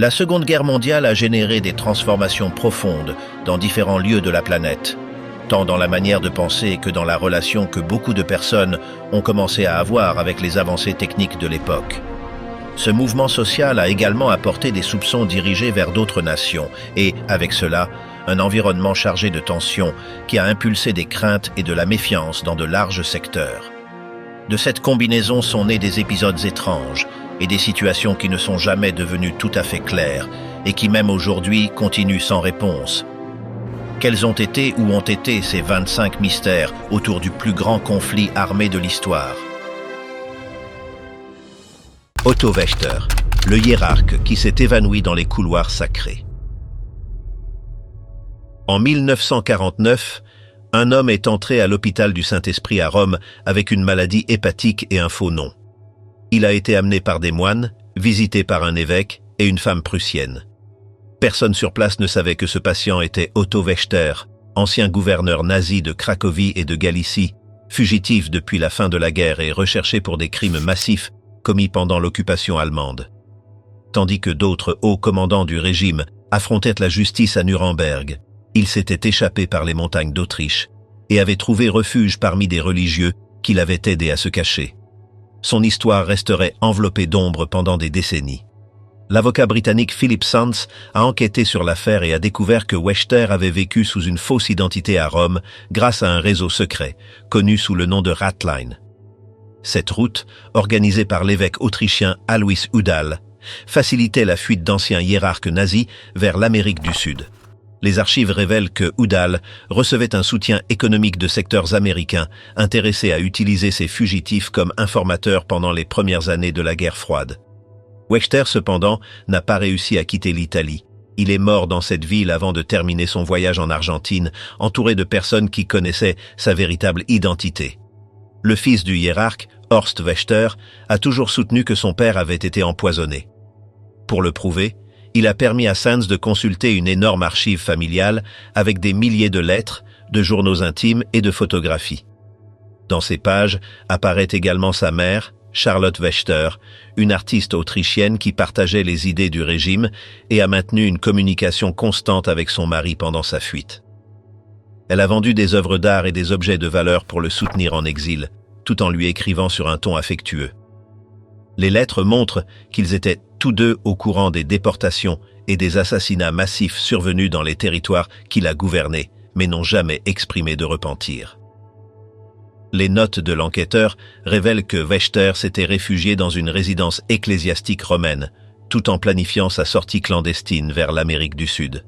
La Seconde Guerre mondiale a généré des transformations profondes dans différents lieux de la planète, tant dans la manière de penser que dans la relation que beaucoup de personnes ont commencé à avoir avec les avancées techniques de l'époque. Ce mouvement social a également apporté des soupçons dirigés vers d'autres nations et, avec cela, un environnement chargé de tensions qui a impulsé des craintes et de la méfiance dans de larges secteurs. De cette combinaison sont nés des épisodes étranges et des situations qui ne sont jamais devenues tout à fait claires et qui même aujourd'hui continuent sans réponse. Quels ont été ou ont été ces 25 mystères autour du plus grand conflit armé de l'histoire? Otto Wächter, le hiérarque qui s'est évanoui dans les couloirs sacrés. En 1949, un homme est entré à l'hôpital du Saint-Esprit à Rome avec une maladie hépatique et un faux nom. Il a été amené par des moines, visité par un évêque et une femme prussienne. Personne sur place ne savait que ce patient était Otto Wächter, ancien gouverneur nazi de Cracovie et de Galicie, fugitif depuis la fin de la guerre et recherché pour des crimes massifs commis pendant l'occupation allemande. Tandis que d'autres hauts commandants du régime affrontaient la justice à Nuremberg, il s'était échappé par les montagnes d'Autriche et avait trouvé refuge parmi des religieux qui l'avaient aidé à se cacher. Son histoire resterait enveloppée d'ombre pendant des décennies. L'avocat britannique Philip Sands a enquêté sur l'affaire et a découvert que Wächter avait vécu sous une fausse identité à Rome grâce à un réseau secret, connu sous le nom de Ratline. Cette route, organisée par l'évêque autrichien Alois Udall, facilitait la fuite d'anciens hiérarques nazis vers l'Amérique du Sud. Les archives révèlent que Udall recevait un soutien économique de secteurs américains intéressés à utiliser ces fugitifs comme informateurs pendant les premières années de la guerre froide. Wächter, cependant, n'a pas réussi à quitter l'Italie. Il est mort dans cette ville avant de terminer son voyage en Argentine, entouré de personnes qui connaissaient sa véritable identité. Le fils du hiérarque, Horst Wächter, a toujours soutenu que son père avait été empoisonné. Pour le prouver, il a permis à Sands de consulter une énorme archive familiale avec des milliers de lettres, de journaux intimes et de photographies. Dans ces pages apparaît également sa mère, Charlotte Wächter, une artiste autrichienne qui partageait les idées du régime et a maintenu une communication constante avec son mari pendant sa fuite. Elle a vendu des œuvres d'art et des objets de valeur pour le soutenir en exil, tout en lui écrivant sur un ton affectueux. Les lettres montrent qu'ils étaient tous deux au courant des déportations et des assassinats massifs survenus dans les territoires qu'il a gouvernés, mais n'ont jamais exprimé de repentir. Les notes de l'enquêteur révèlent que Wächter s'était réfugié dans une résidence ecclésiastique romaine, tout en planifiant sa sortie clandestine vers l'Amérique du Sud.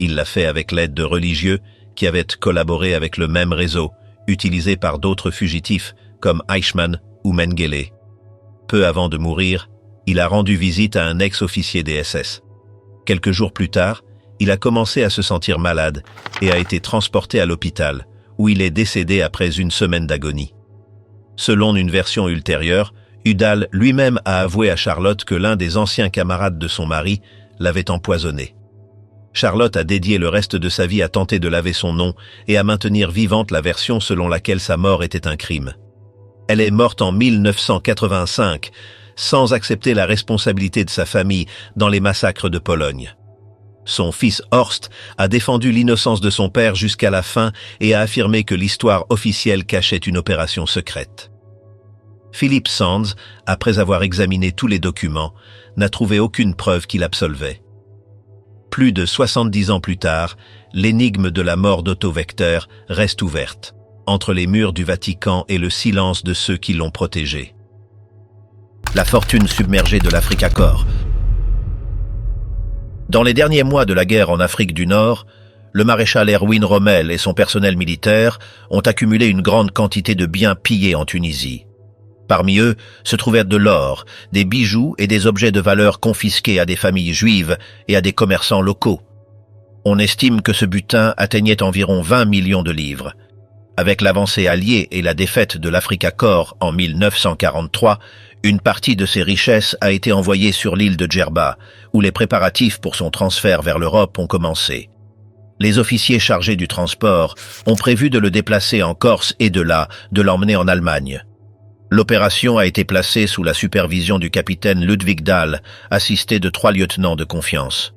Il l'a fait avec l'aide de religieux qui avaient collaboré avec le même réseau, utilisé par d'autres fugitifs comme Eichmann ou Mengele. Peu avant de mourir, il a rendu visite à un ex-officier des SS. Quelques jours plus tard, il a commencé à se sentir malade et a été transporté à l'hôpital, où il est décédé après une semaine d'agonie. Selon une version ultérieure, Udall lui-même a avoué à Charlotte que l'un des anciens camarades de son mari l'avait empoisonné. Charlotte a dédié le reste de sa vie à tenter de laver son nom et à maintenir vivante la version selon laquelle sa mort était un crime. Elle est morte en 1985, sans accepter la responsabilité de sa famille dans les massacres de Pologne. Son fils Horst a défendu l'innocence de son père jusqu'à la fin et a affirmé que l'histoire officielle cachait une opération secrète. Philip Sands, après avoir examiné tous les documents, n'a trouvé aucune preuve qu'il absolvait. Plus de 70 ans plus tard, l'énigme de la mort d'Otto Wächter reste ouverte, entre les murs du Vatican et le silence de ceux qui l'ont protégé. La fortune submergée de l'Africa Korps. Dans les derniers mois de la guerre en Afrique du Nord, le maréchal Erwin Rommel et son personnel militaire ont accumulé une grande quantité de biens pillés en Tunisie. Parmi eux se trouvaient de l'or, des bijoux et des objets de valeur confisqués à des familles juives et à des commerçants locaux. On estime que ce butin atteignait environ 20 millions de livres. Avec l'avancée alliée et la défaite de l'Africa Korps en 1943, une partie de ces richesses a été envoyée sur l'île de Djerba, où les préparatifs pour son transfert vers l'Europe ont commencé. Les officiers chargés du transport ont prévu de le déplacer en Corse et de là, de l'emmener en Allemagne. L'opération a été placée sous la supervision du capitaine Ludwig Dahl, assisté de 3 lieutenants de confiance.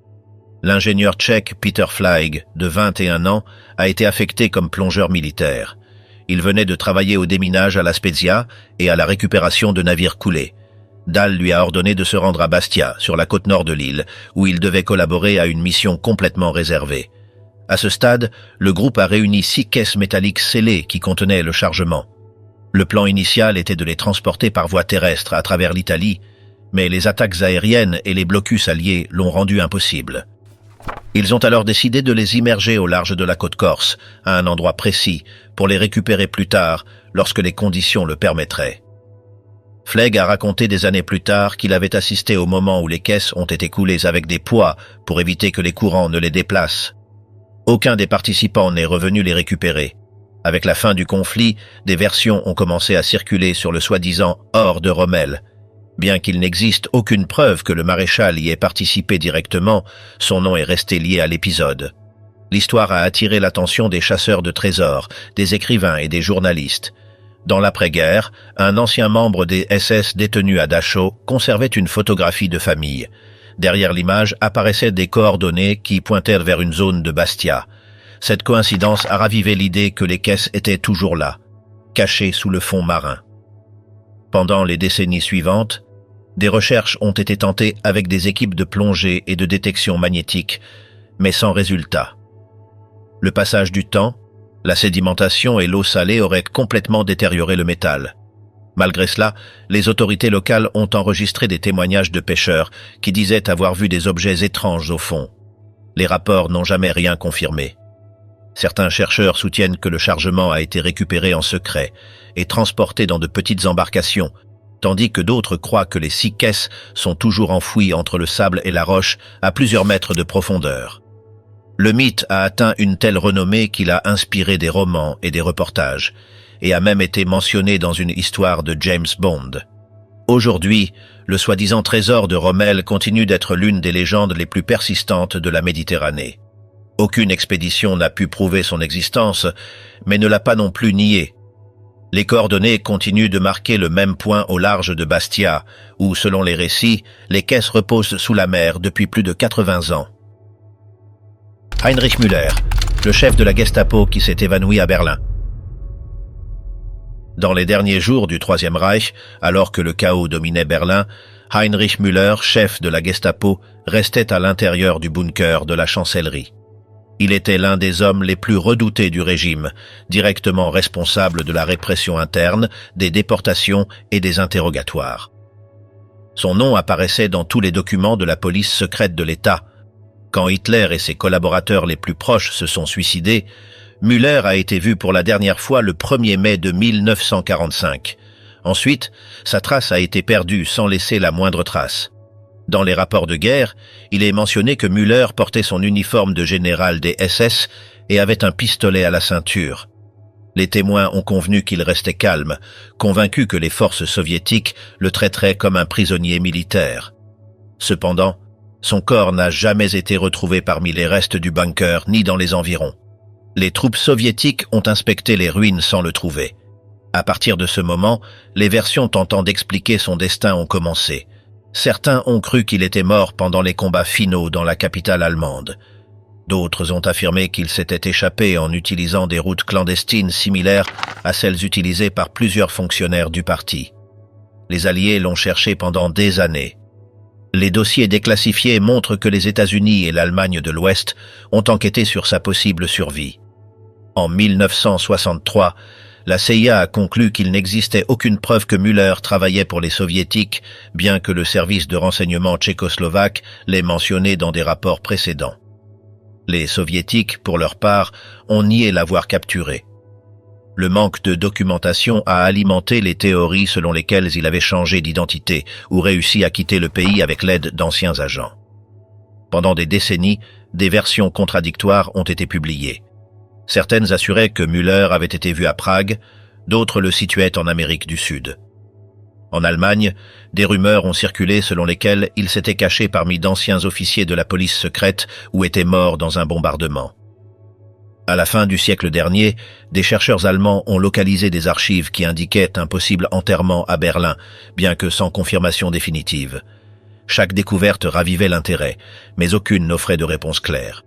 L'ingénieur tchèque Peter Fleig, de 21 ans, a été affecté comme plongeur militaire. Il venait de travailler au déminage à La Spezia et à la récupération de navires coulés. Dahl lui a ordonné de se rendre à Bastia, sur la côte nord de l'île, où il devait collaborer à une mission complètement réservée. À ce stade, le groupe a réuni 6 caisses métalliques scellées qui contenaient le chargement. Le plan initial était de les transporter par voie terrestre à travers l'Italie, mais les attaques aériennes et les blocus alliés l'ont rendu impossible. Ils ont alors décidé de les immerger au large de la côte corse, à un endroit précis, pour les récupérer plus tard, lorsque les conditions le permettraient. Fleig a raconté des années plus tard qu'il avait assisté au moment où les caisses ont été coulées avec des poids pour éviter que les courants ne les déplacent. Aucun des participants n'est revenu les récupérer. Avec la fin du conflit, des versions ont commencé à circuler sur le soi-disant « or de Rommel ». Bien qu'il n'existe aucune preuve que le maréchal y ait participé directement, son nom est resté lié à l'épisode. L'histoire a attiré l'attention des chasseurs de trésors, des écrivains et des journalistes. Dans l'après-guerre, un ancien membre des SS détenu à Dachau conservait une photographie de famille. Derrière l'image apparaissaient des coordonnées qui pointaient vers une zone de Bastia. Cette coïncidence a ravivé l'idée que les caisses étaient toujours là, cachées sous le fond marin. Pendant les décennies suivantes, des recherches ont été tentées avec des équipes de plongée et de détection magnétique, mais sans résultat. Le passage du temps, la sédimentation et l'eau salée auraient complètement détérioré le métal. Malgré cela, les autorités locales ont enregistré des témoignages de pêcheurs qui disaient avoir vu des objets étranges au fond. Les rapports n'ont jamais rien confirmé. Certains chercheurs soutiennent que le chargement a été récupéré en secret et transporté dans de petites embarcations, tandis que d'autres croient que les 6 caisses sont toujours enfouies entre le sable et la roche à plusieurs mètres de profondeur. Le mythe a atteint une telle renommée qu'il a inspiré des romans et des reportages, et a même été mentionné dans une histoire de James Bond. Aujourd'hui, le soi-disant trésor de Rommel continue d'être l'une des légendes les plus persistantes de la Méditerranée. Aucune expédition n'a pu prouver son existence, mais ne l'a pas non plus nié. Les coordonnées continuent de marquer le même point au large de Bastia, où, selon les récits, les caisses reposent sous la mer depuis plus de 80 ans. Heinrich Müller, le chef de la Gestapo qui s'est évanoui à Berlin. Dans les derniers jours du Troisième Reich, alors que le chaos dominait Berlin, Heinrich Müller, chef de la Gestapo, restait à l'intérieur du bunker de la chancellerie. Il était l'un des hommes les plus redoutés du régime, directement responsable de la répression interne, des déportations et des interrogatoires. Son nom apparaissait dans tous les documents de la police secrète de l'État. Quand Hitler et ses collaborateurs les plus proches se sont suicidés, Müller a été vu pour la dernière fois le 1er mai de 1945. Ensuite, sa trace a été perdue sans laisser la moindre trace. Dans les rapports de guerre, il est mentionné que Müller portait son uniforme de général des SS et avait un pistolet à la ceinture. Les témoins ont convenu qu'il restait calme, convaincus que les forces soviétiques le traiteraient comme un prisonnier militaire. Cependant, son corps n'a jamais été retrouvé parmi les restes du bunker ni dans les environs. Les troupes soviétiques ont inspecté les ruines sans le trouver. À partir de ce moment, les versions tentant d'expliquer son destin ont commencé. Certains ont cru qu'il était mort pendant les combats finaux dans la capitale allemande. D'autres ont affirmé qu'il s'était échappé en utilisant des routes clandestines similaires à celles utilisées par plusieurs fonctionnaires du parti. Les Alliés l'ont cherché pendant des années. Les dossiers déclassifiés montrent que les États-Unis et l'Allemagne de l'Ouest ont enquêté sur sa possible survie. En 1963, la CIA a conclu qu'il n'existait aucune preuve que Müller travaillait pour les Soviétiques, bien que le service de renseignement tchécoslovaque l'ait mentionné dans des rapports précédents. Les Soviétiques, pour leur part, ont nié l'avoir capturé. Le manque de documentation a alimenté les théories selon lesquelles il avait changé d'identité ou réussi à quitter le pays avec l'aide d'anciens agents. Pendant des décennies, des versions contradictoires ont été publiées. Certaines assuraient que Müller avait été vu à Prague, d'autres le situaient en Amérique du Sud. En Allemagne, des rumeurs ont circulé selon lesquelles il s'était caché parmi d'anciens officiers de la police secrète ou était mort dans un bombardement. À la fin du siècle dernier, des chercheurs allemands ont localisé des archives qui indiquaient un possible enterrement à Berlin, bien que sans confirmation définitive. Chaque découverte ravivait l'intérêt, mais aucune n'offrait de réponse claire.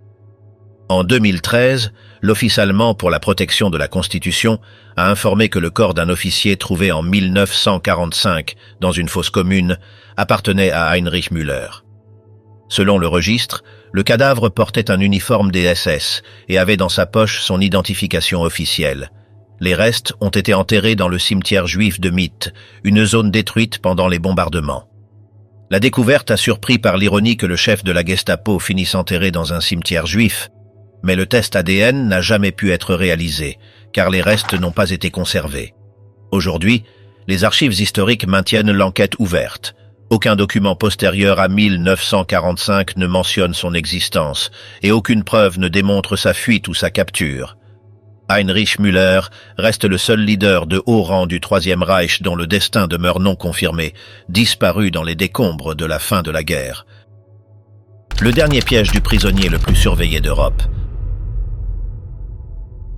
En 2013, l'Office allemand pour la protection de la Constitution a informé que le corps d'un officier trouvé en 1945 dans une fosse commune appartenait à Heinrich Müller. Selon le registre, le cadavre portait un uniforme des SS et avait dans sa poche son identification officielle. Les restes ont été enterrés dans le cimetière juif de Mitte, une zone détruite pendant les bombardements. La découverte a surpris par l'ironie que le chef de la Gestapo finisse enterré dans un cimetière juif, mais le test ADN n'a jamais pu être réalisé, car les restes n'ont pas été conservés. Aujourd'hui, les archives historiques maintiennent l'enquête ouverte. Aucun document postérieur à 1945 ne mentionne son existence, et aucune preuve ne démontre sa fuite ou sa capture. Heinrich Müller reste le seul leader de haut rang du Troisième Reich dont le destin demeure non confirmé, disparu dans les décombres de la fin de la guerre. Le dernier piège du prisonnier le plus surveillé d'Europe.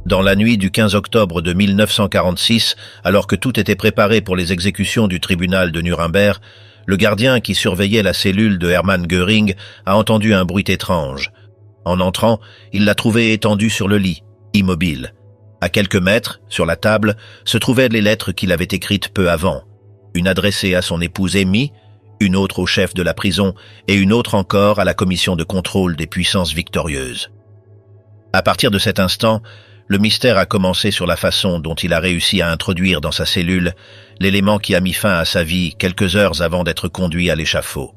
Dans la nuit du 15 octobre de 1946, alors que tout était préparé pour les exécutions du tribunal de Nuremberg, le gardien qui surveillait la cellule de Hermann Göring a entendu un bruit étrange. En entrant, il l'a trouvé étendu sur le lit, immobile. À quelques mètres, sur la table, se trouvaient les lettres qu'il avait écrites peu avant. Une adressée à son épouse Amy, une autre au chef de la prison et une autre encore à la commission de contrôle des puissances victorieuses. À partir de cet instant, le mystère a commencé sur la façon dont il a réussi à introduire dans sa cellule l'élément qui a mis fin à sa vie quelques heures avant d'être conduit à l'échafaud.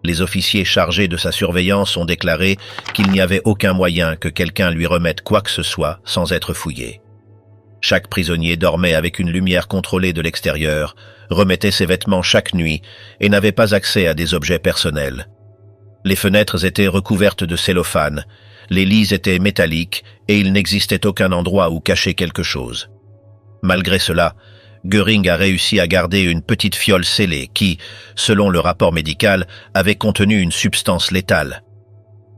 Les officiers chargés de sa surveillance ont déclaré qu'il n'y avait aucun moyen que quelqu'un lui remette quoi que ce soit sans être fouillé. Chaque prisonnier dormait avec une lumière contrôlée de l'extérieur, remettait ses vêtements chaque nuit et n'avait pas accès à des objets personnels. Les fenêtres étaient recouvertes de cellophane, les lits étaient métalliques et il n'existait aucun endroit où cacher quelque chose. Malgré cela, Göring a réussi à garder une petite fiole scellée qui, selon le rapport médical, avait contenu une substance létale.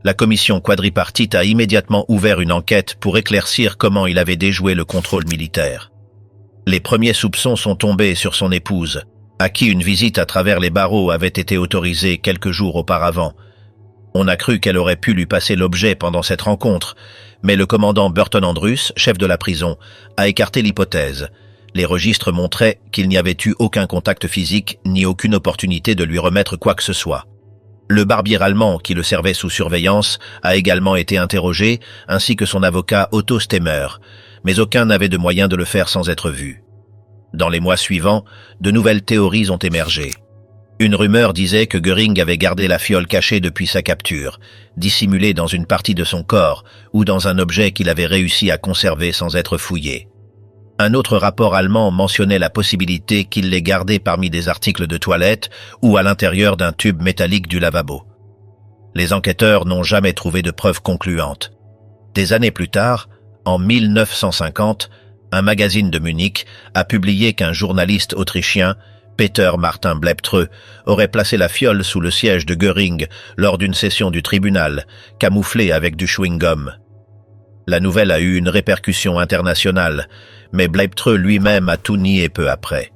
La commission quadripartite a immédiatement ouvert une enquête pour éclaircir comment il avait déjoué le contrôle militaire. Les premiers soupçons sont tombés sur son épouse, à qui une visite à travers les barreaux avait été autorisée quelques jours auparavant. On a cru qu'elle aurait pu lui passer l'objet pendant cette rencontre, mais le commandant Burton Andrews, chef de la prison, a écarté l'hypothèse. Les registres montraient qu'il n'y avait eu aucun contact physique ni aucune opportunité de lui remettre quoi que ce soit. Le barbier allemand qui le servait sous surveillance a également été interrogé, ainsi que son avocat Otto Stemmer, mais aucun n'avait de moyen de le faire sans être vu. Dans les mois suivants, de nouvelles théories ont émergé. Une rumeur disait que Göring avait gardé la fiole cachée depuis sa capture, dissimulée dans une partie de son corps ou dans un objet qu'il avait réussi à conserver sans être fouillé. Un autre rapport allemand mentionnait la possibilité qu'il l'ait gardé parmi des articles de toilette ou à l'intérieur d'un tube métallique du lavabo. Les enquêteurs n'ont jamais trouvé de preuves concluantes. Des années plus tard, en 1950, un magazine de Munich a publié qu'un journaliste autrichien, Peter Martin Bleibtreu, aurait placé la fiole sous le siège de Göring lors d'une session du tribunal, camouflée avec du chewing-gum. La nouvelle a eu une répercussion internationale, mais Bleibtreu lui-même a tout nié peu après.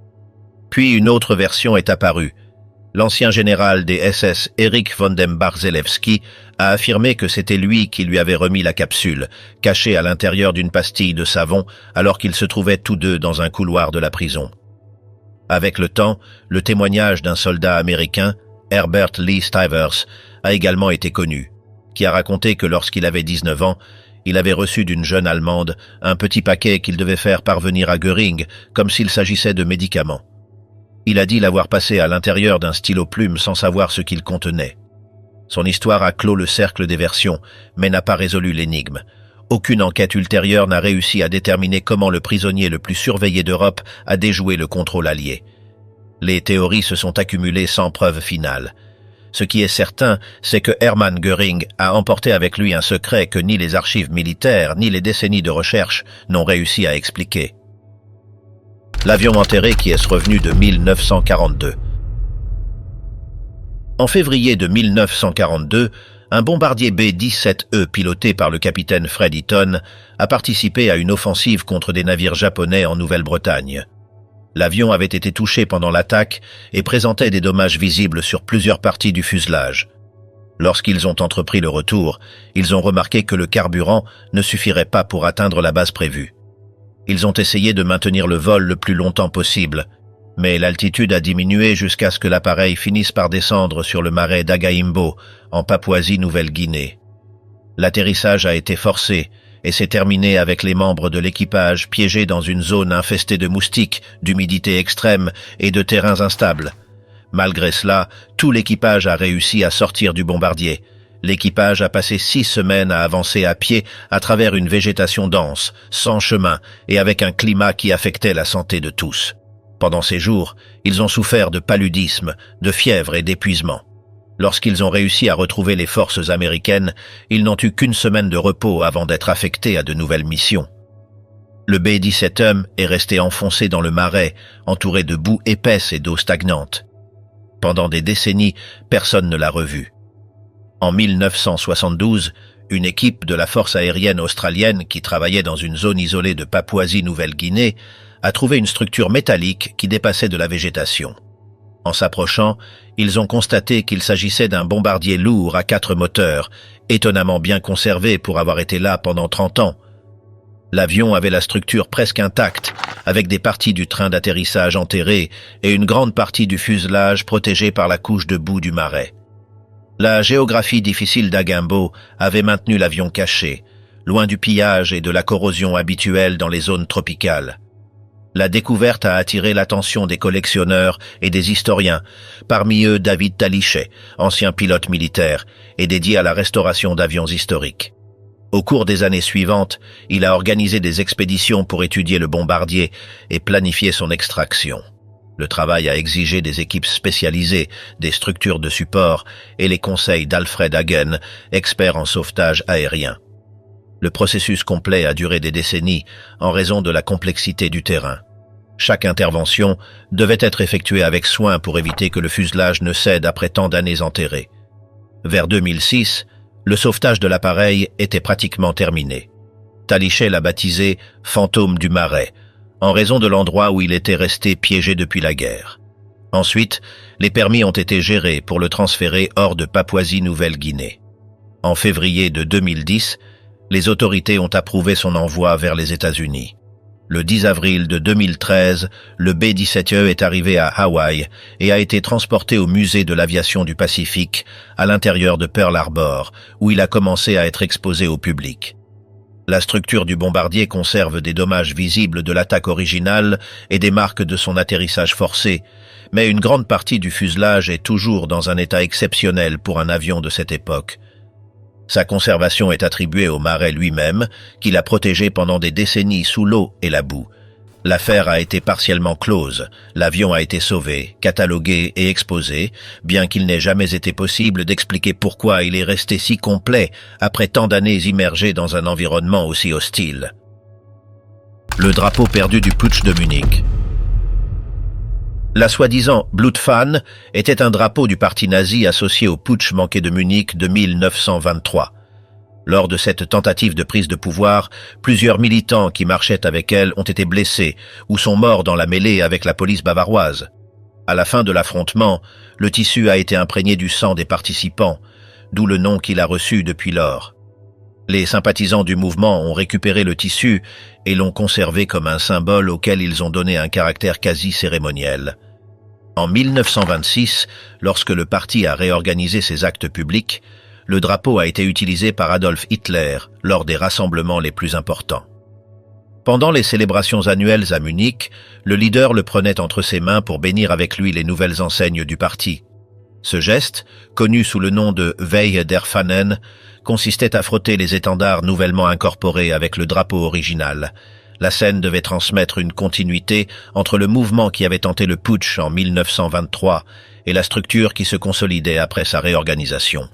Puis une autre version est apparue. L'ancien général des SS Erich von dem Bach-Zelewski a affirmé que c'était lui qui lui avait remis la capsule, cachée à l'intérieur d'une pastille de savon alors qu'ils se trouvaient tous deux dans un couloir de la prison. Avec le temps, le témoignage d'un soldat américain, Herbert Lee Stivers, a également été connu, qui a raconté que lorsqu'il avait 19 ans, il avait reçu d'une jeune Allemande un petit paquet qu'il devait faire parvenir à Göring, comme s'il s'agissait de médicaments. Il a dit l'avoir passé à l'intérieur d'un stylo-plume sans savoir ce qu'il contenait. Son histoire a clos le cercle des versions, mais n'a pas résolu l'énigme. Aucune enquête ultérieure n'a réussi à déterminer comment le prisonnier le plus surveillé d'Europe a déjoué le contrôle allié. Les théories se sont accumulées sans preuve finale. Ce qui est certain, c'est que Hermann Göring a emporté avec lui un secret que ni les archives militaires ni les décennies de recherche n'ont réussi à expliquer. L'avion enterré qui est revenu de 1942. En février de 1942, un bombardier B-17E piloté par le capitaine Fred Eaton a participé à une offensive contre des navires japonais en Nouvelle-Bretagne. L'avion avait été touché pendant l'attaque et présentait des dommages visibles sur plusieurs parties du fuselage. Lorsqu'ils ont entrepris le retour, ils ont remarqué que le carburant ne suffirait pas pour atteindre la base prévue. Ils ont essayé de maintenir le vol le plus longtemps possible, mais l'altitude a diminué jusqu'à ce que l'appareil finisse par descendre sur le marais d'Agaimbo, en Papouasie-Nouvelle-Guinée. L'atterrissage a été forcé et s'est terminé avec les membres de l'équipage piégés dans une zone infestée de moustiques, d'humidité extrême et de terrains instables. Malgré cela, tout l'équipage a réussi à sortir du bombardier. L'équipage a passé 6 semaines à avancer à pied à travers une végétation dense, sans chemin et avec un climat qui affectait la santé de tous. Pendant ces jours, ils ont souffert de paludisme, de fièvre et d'épuisement. Lorsqu'ils ont réussi à retrouver les forces américaines, ils n'ont eu qu'une semaine de repos avant d'être affectés à de nouvelles missions. Le B-17E est resté enfoncé dans le marais, entouré de boue épaisse et d'eau stagnante. Pendant des décennies, personne ne l'a revu. En 1972, une équipe de la force aérienne australienne qui travaillait dans une zone isolée de Papouasie-Nouvelle-Guinée a trouvé une structure métallique qui dépassait de la végétation. En s'approchant, ils ont constaté qu'il s'agissait d'un bombardier lourd à 4 moteurs, étonnamment bien conservé pour avoir été là pendant 30 ans. L'avion avait la structure presque intacte, avec des parties du train d'atterrissage enterrées et une grande partie du fuselage protégée par la couche de boue du marais. La géographie difficile d'Agaimbo avait maintenu l'avion caché, loin du pillage et de la corrosion habituelle dans les zones tropicales. La découverte a attiré l'attention des collectionneurs et des historiens, parmi eux David Talichet, ancien pilote militaire et dédié à la restauration d'avions historiques. Au cours des années suivantes, il a organisé des expéditions pour étudier le bombardier et planifier son extraction. Le travail a exigé des équipes spécialisées, des structures de support et les conseils d'Alfred Hagen, expert en sauvetage aérien. Le processus complet a duré des décennies en raison de la complexité du terrain. Chaque intervention devait être effectuée avec soin pour éviter que le fuselage ne cède après tant d'années enterrées. Vers 2006, le sauvetage de l'appareil était pratiquement terminé. Talichet l'a baptisé « Fantôme du Marais », en raison de l'endroit où il était resté piégé depuis la guerre. Ensuite, les permis ont été gérés pour le transférer hors de Papouasie-Nouvelle-Guinée. En février de 2010, les autorités ont approuvé son envoi vers les États-Unis. Le 10 avril de 2013, le B-17E est arrivé à Hawaï et a été transporté au musée de l'aviation du Pacifique, à l'intérieur de Pearl Harbor, où il a commencé à être exposé au public. La structure du bombardier conserve des dommages visibles de l'attaque originale et des marques de son atterrissage forcé, mais une grande partie du fuselage est toujours dans un état exceptionnel pour un avion de cette époque. Sa conservation est attribuée au marais lui-même, qui l'a protégé pendant des décennies sous l'eau et la boue. L'affaire a été partiellement close, l'avion a été sauvé, catalogué et exposé, bien qu'il n'ait jamais été possible d'expliquer pourquoi il est resté si complet après tant d'années immergé dans un environnement aussi hostile. Le drapeau perdu du putsch de Munich. La soi-disant Blutfahne était un drapeau du parti nazi associé au putsch manqué de Munich de 1923. Lors de cette tentative de prise de pouvoir, plusieurs militants qui marchaient avec elle ont été blessés ou sont morts dans la mêlée avec la police bavaroise. À la fin de l'affrontement, le tissu a été imprégné du sang des participants, d'où le nom qu'il a reçu depuis lors. Les sympathisants du mouvement ont récupéré le tissu et l'ont conservé comme un symbole auquel ils ont donné un caractère quasi cérémoniel. En 1926, lorsque le parti a réorganisé ses actes publics, le drapeau a été utilisé par Adolf Hitler lors des rassemblements les plus importants. Pendant les célébrations annuelles à Munich, le leader le prenait entre ses mains pour bénir avec lui les nouvelles enseignes du parti. Ce geste, connu sous le nom de Weihe der Fahnen, consistait à frotter les étendards nouvellement incorporés avec le drapeau original. La scène devait transmettre une continuité entre le mouvement qui avait tenté le putsch en 1923 et la structure qui se consolidait après sa réorganisation.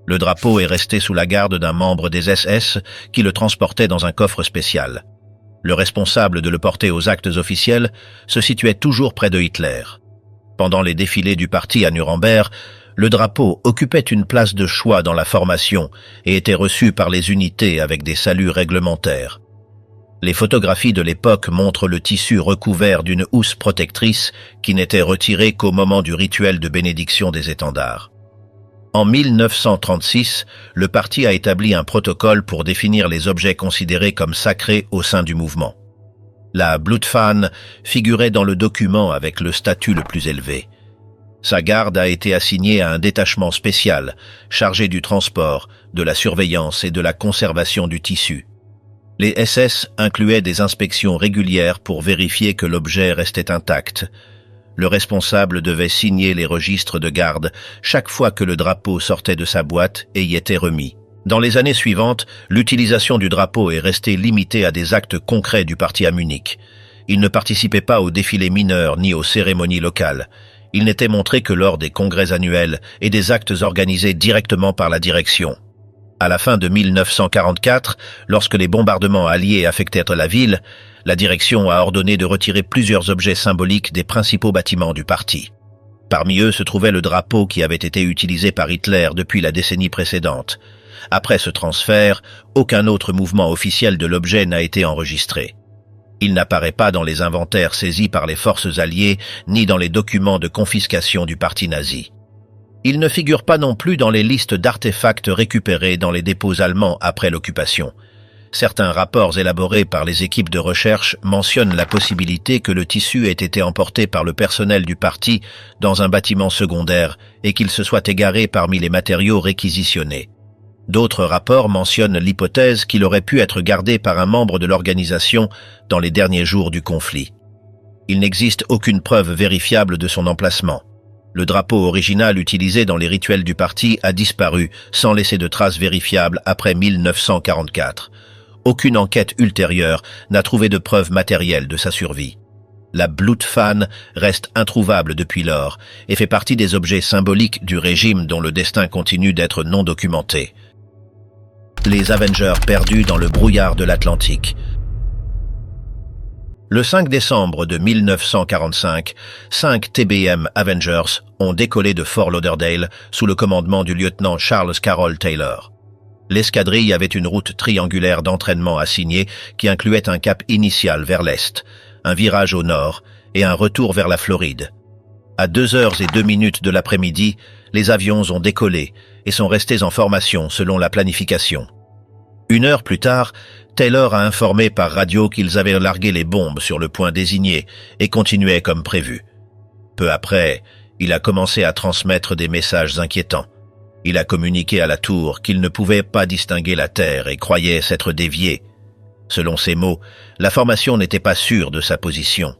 Le drapeau est resté sous la garde d'un membre des SS qui le transportait dans un coffre spécial. Le responsable de le porter aux actes officiels se situait toujours près de Hitler. Pendant les défilés du parti à Nuremberg, le drapeau occupait une place de choix dans la formation et était reçu par les unités avec des saluts réglementaires. Les photographies de l'époque montrent le tissu recouvert d'une housse protectrice qui n'était retirée qu'au moment du rituel de bénédiction des étendards. En 1936, le parti a établi un protocole pour définir les objets considérés comme sacrés au sein du mouvement. La Bloedfahne figurait dans le document avec le statut le plus élevé. Sa garde a été assignée à un détachement spécial, chargé du transport, de la surveillance et de la conservation du tissu. Les SS incluaient des inspections régulières pour vérifier que l'objet restait intact. Le responsable devait signer les registres de garde chaque fois que le drapeau sortait de sa boîte et y était remis. Dans les années suivantes, l'utilisation du drapeau est restée limitée à des actes concrets du parti à Munich. Il ne participait pas aux défilés mineurs ni aux cérémonies locales. Il n'était montré que lors des congrès annuels et des actes organisés directement par la direction. À la fin de 1944, lorsque les bombardements alliés affectèrent la ville, la direction a ordonné de retirer plusieurs objets symboliques des principaux bâtiments du parti. Parmi eux se trouvait le drapeau qui avait été utilisé par Hitler depuis la décennie précédente. Après ce transfert, aucun autre mouvement officiel de l'objet n'a été enregistré. Il n'apparaît pas dans les inventaires saisis par les forces alliées ni dans les documents de confiscation du parti nazi. Il ne figure pas non plus dans les listes d'artefacts récupérés dans les dépôts allemands après l'occupation. Certains rapports élaborés par les équipes de recherche mentionnent la possibilité que le tissu ait été emporté par le personnel du parti dans un bâtiment secondaire et qu'il se soit égaré parmi les matériaux réquisitionnés. D'autres rapports mentionnent l'hypothèse qu'il aurait pu être gardé par un membre de l'organisation dans les derniers jours du conflit. Il n'existe aucune preuve vérifiable de son emplacement. Le drapeau original utilisé dans les rituels du parti a disparu sans laisser de traces vérifiables après 1944. Aucune enquête ultérieure n'a trouvé de preuves matérielles de sa survie. La Bloedfahne reste introuvable depuis lors et fait partie des objets symboliques du régime dont le destin continue d'être non documenté. Les Avengers perdus dans le brouillard de l'Atlantique. Le 5 décembre de 1945, 5 TBM Avengers ont décollé de Fort Lauderdale sous le commandement du lieutenant Charles Carroll Taylor. L'escadrille avait une route triangulaire d'entraînement assignée qui incluait un cap initial vers l'est, un virage au nord et un retour vers la Floride. À 2h02 de l'après-midi, les avions ont décollé et sont restés en formation selon la planification. 1 heure plus tard, Taylor a informé par radio qu'ils avaient largué les bombes sur le point désigné et continuaient comme prévu. Peu après, il a commencé à transmettre des messages inquiétants. Il a communiqué à la tour qu'il ne pouvait pas distinguer la Terre et croyait s'être dévié. Selon ses mots, la formation n'était pas sûre de sa position.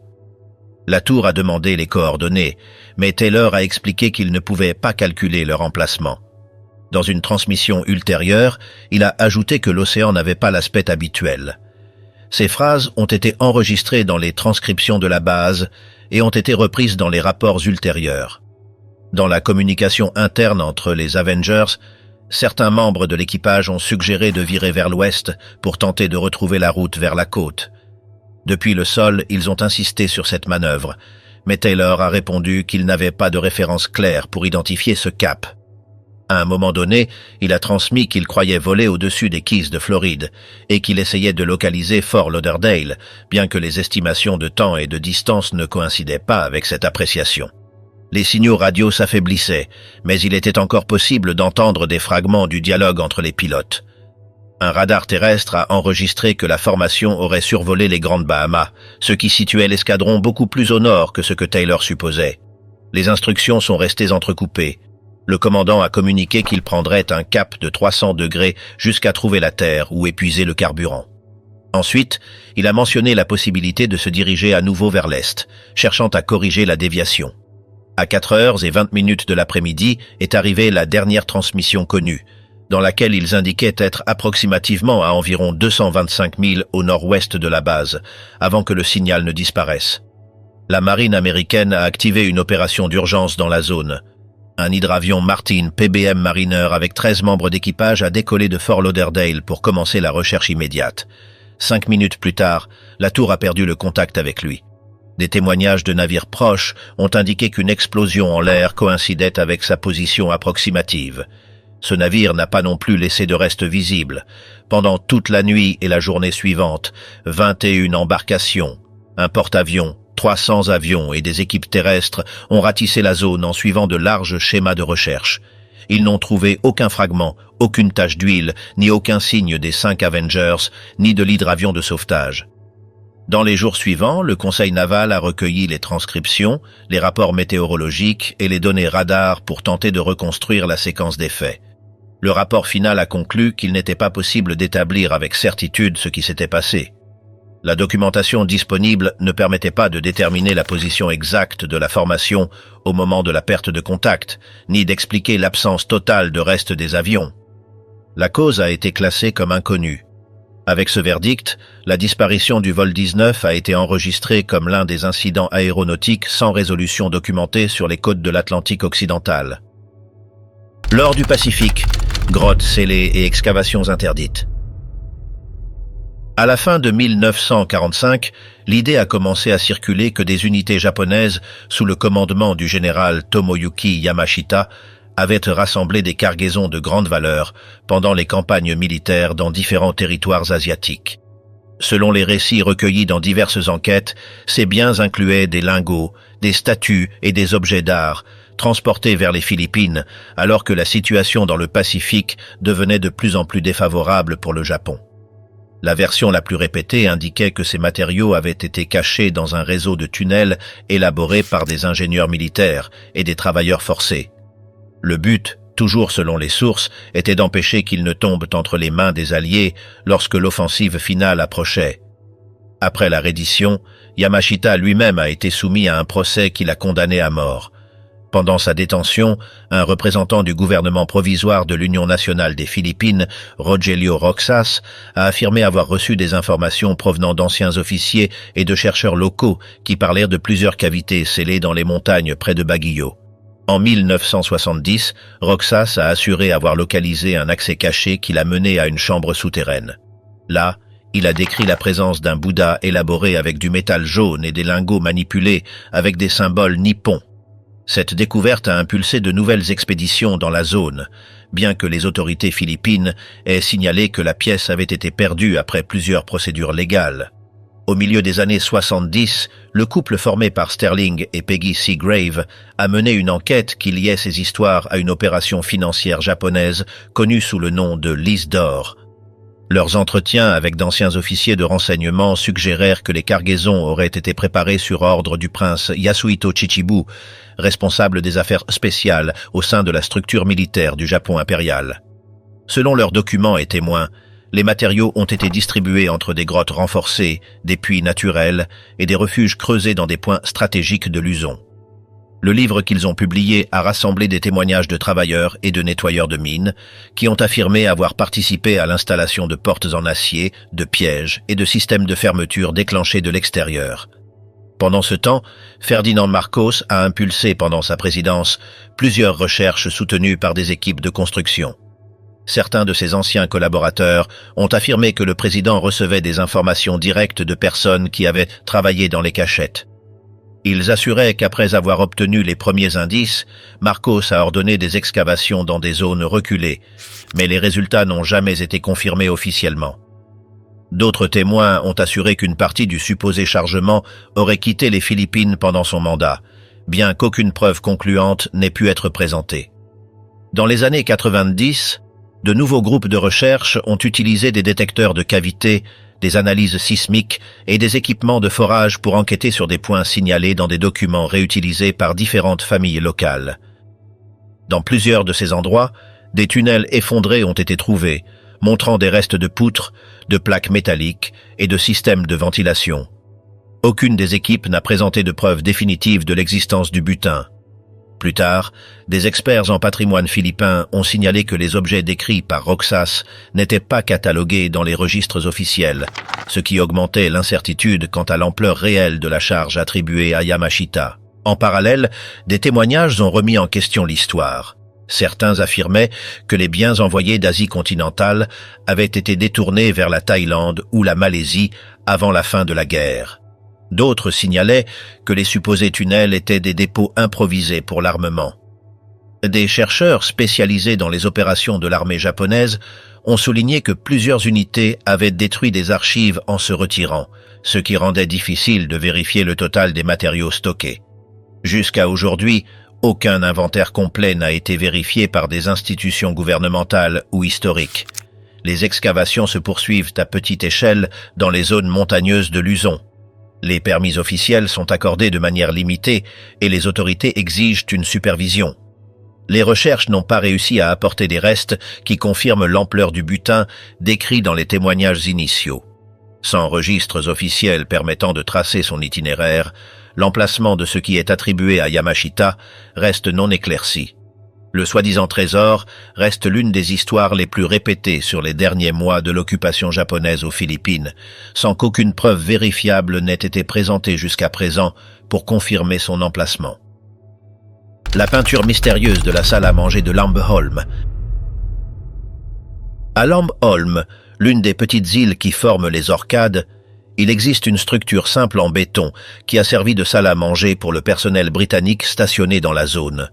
La tour a demandé les coordonnées, mais Taylor a expliqué qu'il ne pouvait pas calculer leur emplacement. Dans une transmission ultérieure, il a ajouté que l'océan n'avait pas l'aspect habituel. Ces phrases ont été enregistrées dans les transcriptions de la base et ont été reprises dans les rapports ultérieurs. Dans la communication interne entre les Avengers, certains membres de l'équipage ont suggéré de virer vers l'ouest pour tenter de retrouver la route vers la côte. Depuis le sol, ils ont insisté sur cette manœuvre, mais Taylor a répondu qu'il n'avait pas de référence claire pour identifier ce cap. À un moment donné, il a transmis qu'il croyait voler au-dessus des Keys de Floride et qu'il essayait de localiser Fort Lauderdale, bien que les estimations de temps et de distance ne coïncidaient pas avec cette appréciation. Les signaux radio s'affaiblissaient, mais il était encore possible d'entendre des fragments du dialogue entre les pilotes. Un radar terrestre a enregistré que la formation aurait survolé les Grandes Bahamas, ce qui situait l'escadron beaucoup plus au nord que ce que Taylor supposait. Les instructions sont restées entrecoupées. Le commandant a communiqué qu'il prendrait un cap de 300 degrés jusqu'à trouver la Terre ou épuiser le carburant. Ensuite, il a mentionné la possibilité de se diriger à nouveau vers l'est, cherchant à corriger la déviation. À 4h20 de l'après-midi est arrivée la dernière transmission connue, dans laquelle ils indiquaient être approximativement à environ 225 milles au nord-ouest de la base, avant que le signal ne disparaisse. La marine américaine a activé une opération d'urgence dans la zone. Un hydravion Martin PBM Mariner avec 13 membres d'équipage a décollé de Fort Lauderdale pour commencer la recherche immédiate. 5 minutes plus tard, la tour a perdu le contact avec lui. Des témoignages de navires proches ont indiqué qu'une explosion en l'air coïncidait avec sa position approximative. Ce navire n'a pas non plus laissé de restes visibles. Pendant toute la nuit et la journée suivante, 21 embarcations, un porte-avions, 300 avions et des équipes terrestres ont ratissé la zone en suivant de larges schémas de recherche. Ils n'ont trouvé aucun fragment, aucune tache d'huile, ni aucun signe des 5 Avengers, ni de l'hydravion de sauvetage. Dans les jours suivants, le Conseil naval a recueilli les transcriptions, les rapports météorologiques et les données radar pour tenter de reconstruire la séquence des faits. Le rapport final a conclu qu'il n'était pas possible d'établir avec certitude ce qui s'était passé. La documentation disponible ne permettait pas de déterminer la position exacte de la formation au moment de la perte de contact, ni d'expliquer l'absence totale de restes des avions. La cause a été classée comme inconnue. Avec ce verdict, la disparition du vol 19 a été enregistrée comme l'un des incidents aéronautiques sans résolution documentée sur les côtes de l'Atlantique occidental. Lors du Pacifique, grottes scellées et excavations interdites. À la fin de 1945, l'idée a commencé à circuler que des unités japonaises, sous le commandement du général Tomoyuki Yamashita, avaient rassemblé des cargaisons de grande valeur pendant les campagnes militaires dans différents territoires asiatiques. Selon les récits recueillis dans diverses enquêtes, ces biens incluaient des lingots, des statues et des objets d'art, transportés vers les Philippines, alors que la situation dans le Pacifique devenait de plus en plus défavorable pour le Japon. La version la plus répétée indiquait que ces matériaux avaient été cachés dans un réseau de tunnels élaborés par des ingénieurs militaires et des travailleurs forcés. Le but, toujours selon les sources, était d'empêcher qu'ils ne tombent entre les mains des Alliés lorsque l'offensive finale approchait. Après la reddition, Yamashita lui-même a été soumis à un procès qui l'a condamné à mort. Pendant sa détention, un représentant du gouvernement provisoire de l'Union nationale des Philippines, Rogelio Roxas, a affirmé avoir reçu des informations provenant d'anciens officiers et de chercheurs locaux qui parlèrent de plusieurs cavités scellées dans les montagnes près de Baguio. En 1970, Roxas a assuré avoir localisé un accès caché qui l'a mené à une chambre souterraine. Là, il a décrit la présence d'un Bouddha élaboré avec du métal jaune et des lingots manipulés avec des symboles nippons. Cette découverte a impulsé de nouvelles expéditions dans la zone, bien que les autorités philippines aient signalé que la pièce avait été perdue après plusieurs procédures légales. Au milieu des années 70, le couple formé par Sterling et Peggy Seagrave a mené une enquête qui liait ces histoires à une opération financière japonaise connue sous le nom de Lise d'or. Leurs entretiens avec d'anciens officiers de renseignement suggérèrent que les cargaisons auraient été préparées sur ordre du prince Yasuhito Chichibu, responsable des affaires spéciales au sein de la structure militaire du Japon impérial. Selon leurs documents et témoins, les matériaux ont été distribués entre des grottes renforcées, des puits naturels et des refuges creusés dans des points stratégiques de Luzon. Le livre qu'ils ont publié a rassemblé des témoignages de travailleurs et de nettoyeurs de mines qui ont affirmé avoir participé à l'installation de portes en acier, de pièges et de systèmes de fermeture déclenchés de l'extérieur. Pendant ce temps, Ferdinand Marcos a impulsé pendant sa présidence plusieurs recherches soutenues par des équipes de construction. Certains de ses anciens collaborateurs ont affirmé que le président recevait des informations directes de personnes qui avaient travaillé dans les cachettes. Ils assuraient qu'après avoir obtenu les premiers indices, Marcos a ordonné des excavations dans des zones reculées, mais les résultats n'ont jamais été confirmés officiellement. D'autres témoins ont assuré qu'une partie du supposé chargement aurait quitté les Philippines pendant son mandat, bien qu'aucune preuve concluante n'ait pu être présentée. Dans les années 90, de nouveaux groupes de recherche ont utilisé des détecteurs de cavités, des analyses sismiques et des équipements de forage pour enquêter sur des points signalés dans des documents réutilisés par différentes familles locales. Dans plusieurs de ces endroits, des tunnels effondrés ont été trouvés, montrant des restes de poutres, de plaques métalliques et de systèmes de ventilation. Aucune des équipes n'a présenté de preuves définitives de l'existence du butin. Plus tard, des experts en patrimoine philippin ont signalé que les objets décrits par Roxas n'étaient pas catalogués dans les registres officiels, ce qui augmentait l'incertitude quant à l'ampleur réelle de la charge attribuée à Yamashita. En parallèle, des témoignages ont remis en question l'histoire. Certains affirmaient que les biens envoyés d'Asie continentale avaient été détournés vers la Thaïlande ou la Malaisie avant la fin de la guerre. D'autres signalaient que les supposés tunnels étaient des dépôts improvisés pour l'armement. Des chercheurs spécialisés dans les opérations de l'armée japonaise ont souligné que plusieurs unités avaient détruit des archives en se retirant, ce qui rendait difficile de vérifier le total des matériaux stockés. Jusqu'à aujourd'hui, aucun inventaire complet n'a été vérifié par des institutions gouvernementales ou historiques. Les excavations se poursuivent à petite échelle dans les zones montagneuses de Luzon. Les permis officiels sont accordés de manière limitée et les autorités exigent une supervision. Les recherches n'ont pas réussi à apporter des restes qui confirment l'ampleur du butin décrit dans les témoignages initiaux. Sans registres officiels permettant de tracer son itinéraire, l'emplacement de ce qui est attribué à Yamashita reste non éclairci. Le soi-disant trésor reste l'une des histoires les plus répétées sur les derniers mois de l'occupation japonaise aux Philippines, sans qu'aucune preuve vérifiable n'ait été présentée jusqu'à présent pour confirmer son emplacement. La peinture mystérieuse de la salle à manger de Lambeholm. À Lambeholm, l'une des petites îles qui forment les Orcades, il existe une structure simple en béton qui a servi de salle à manger pour le personnel britannique stationné dans la zone.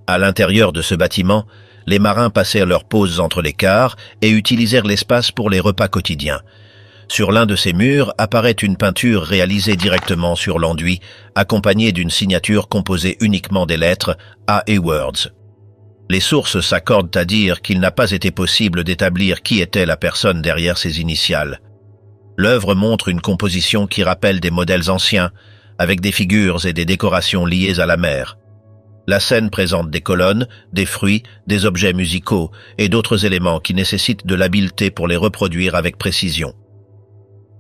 À l'intérieur de ce bâtiment, les marins passèrent leurs pauses entre les quarts et utilisèrent l'espace pour les repas quotidiens. Sur l'un de ces murs apparaît une peinture réalisée directement sur l'enduit, accompagnée d'une signature composée uniquement des lettres A et Words. Les sources s'accordent à dire qu'il n'a pas été possible d'établir qui était la personne derrière ces initiales. L'œuvre montre une composition qui rappelle des modèles anciens, avec des figures et des décorations liées à la mer. La scène présente des colonnes, des fruits, des objets musicaux et d'autres éléments qui nécessitent de l'habileté pour les reproduire avec précision.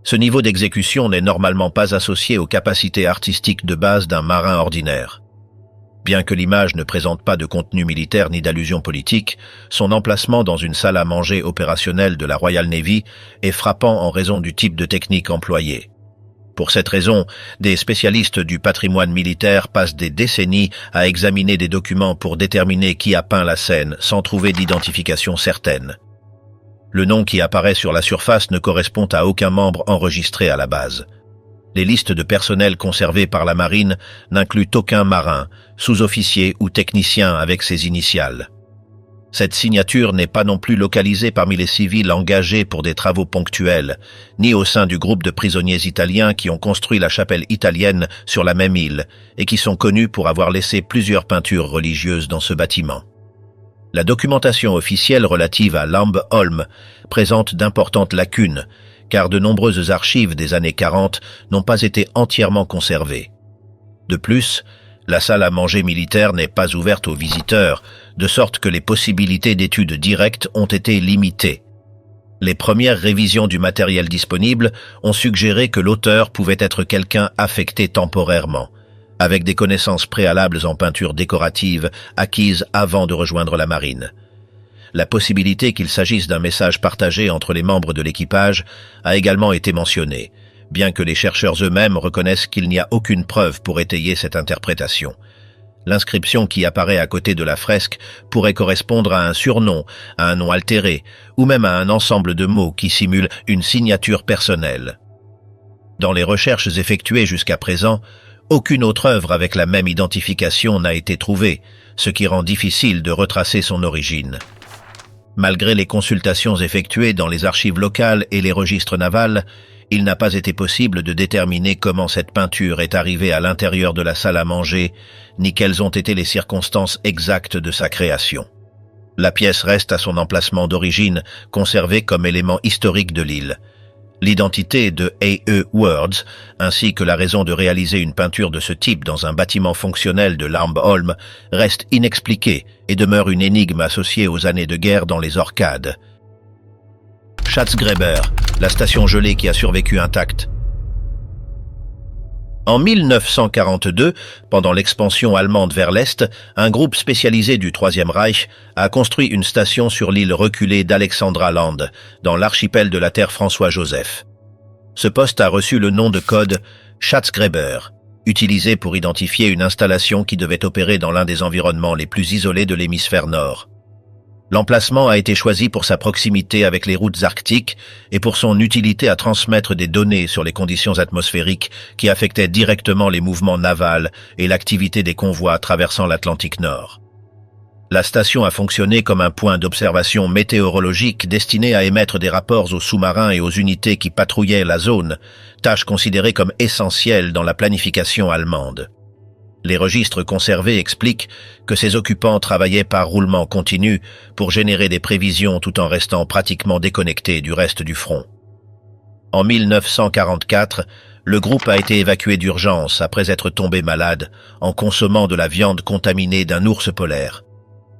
Ce niveau d'exécution n'est normalement pas associé aux capacités artistiques de base d'un marin ordinaire. Bien que l'image ne présente pas de contenu militaire ni d'allusion politique, son emplacement dans une salle à manger opérationnelle de la Royal Navy est frappant en raison du type de technique employée. Pour cette raison, des spécialistes du patrimoine militaire passent des décennies à examiner des documents pour déterminer qui a peint la scène sans trouver d'identification certaine. Le nom qui apparaît sur la surface ne correspond à aucun membre enregistré à la base. Les listes de personnel conservées par la marine n'incluent aucun marin, sous-officier ou technicien avec ses initiales. Cette signature n'est pas non plus localisée parmi les civils engagés pour des travaux ponctuels, ni au sein du groupe de prisonniers italiens qui ont construit la chapelle italienne sur la même île et qui sont connus pour avoir laissé plusieurs peintures religieuses dans ce bâtiment. La documentation officielle relative à Lambeholm présente d'importantes lacunes, car de nombreuses archives des années 40 n'ont pas été entièrement conservées. De plus, la salle à manger militaire n'est pas ouverte aux visiteurs, de sorte que les possibilités d'études directes ont été limitées. Les premières révisions du matériel disponible ont suggéré que l'auteur pouvait être quelqu'un affecté temporairement, avec des connaissances préalables en peinture décorative acquises avant de rejoindre la marine. La possibilité qu'il s'agisse d'un message partagé entre les membres de l'équipage a également été mentionnée, bien que les chercheurs eux-mêmes reconnaissent qu'il n'y a aucune preuve pour étayer cette interprétation. L'inscription qui apparaît à côté de la fresque pourrait correspondre à un surnom, à un nom altéré, ou même à un ensemble de mots qui simulent une signature personnelle. Dans les recherches effectuées jusqu'à présent, aucune autre œuvre avec la même identification n'a été trouvée, ce qui rend difficile de retracer son origine. Malgré les consultations effectuées dans les archives locales et les registres navals, il n'a pas été possible de déterminer comment cette peinture est arrivée à l'intérieur de la salle à manger, ni quelles ont été les circonstances exactes de sa création. La pièce reste à son emplacement d'origine, conservée comme élément historique de l'île. L'identité de A.E. Words, ainsi que la raison de réaliser une peinture de ce type dans un bâtiment fonctionnel de Lambeholm, reste inexpliquée et demeure une énigme associée aux années de guerre dans les Orcades. Schatzgräber, la station gelée qui a survécu intacte. En 1942, pendant l'expansion allemande vers l'Est, un groupe spécialisé du Troisième Reich a construit une station sur l'île reculée d'Alexandra Land, dans l'archipel de la Terre François-Joseph. Ce poste a reçu le nom de code Schatzgräber, utilisé pour identifier une installation qui devait opérer dans l'un des environnements les plus isolés de l'hémisphère nord. L'emplacement a été choisi pour sa proximité avec les routes arctiques et pour son utilité à transmettre des données sur les conditions atmosphériques qui affectaient directement les mouvements navals et l'activité des convois traversant l'Atlantique Nord. La station a fonctionné comme un point d'observation météorologique destiné à émettre des rapports aux sous-marins et aux unités qui patrouillaient la zone, tâche considérée comme essentielle dans la planification allemande. Les registres conservés expliquent que ses occupants travaillaient par roulement continu pour générer des prévisions tout en restant pratiquement déconnectés du reste du front. En 1944, le groupe a été évacué d'urgence après être tombé malade en consommant de la viande contaminée d'un ours polaire.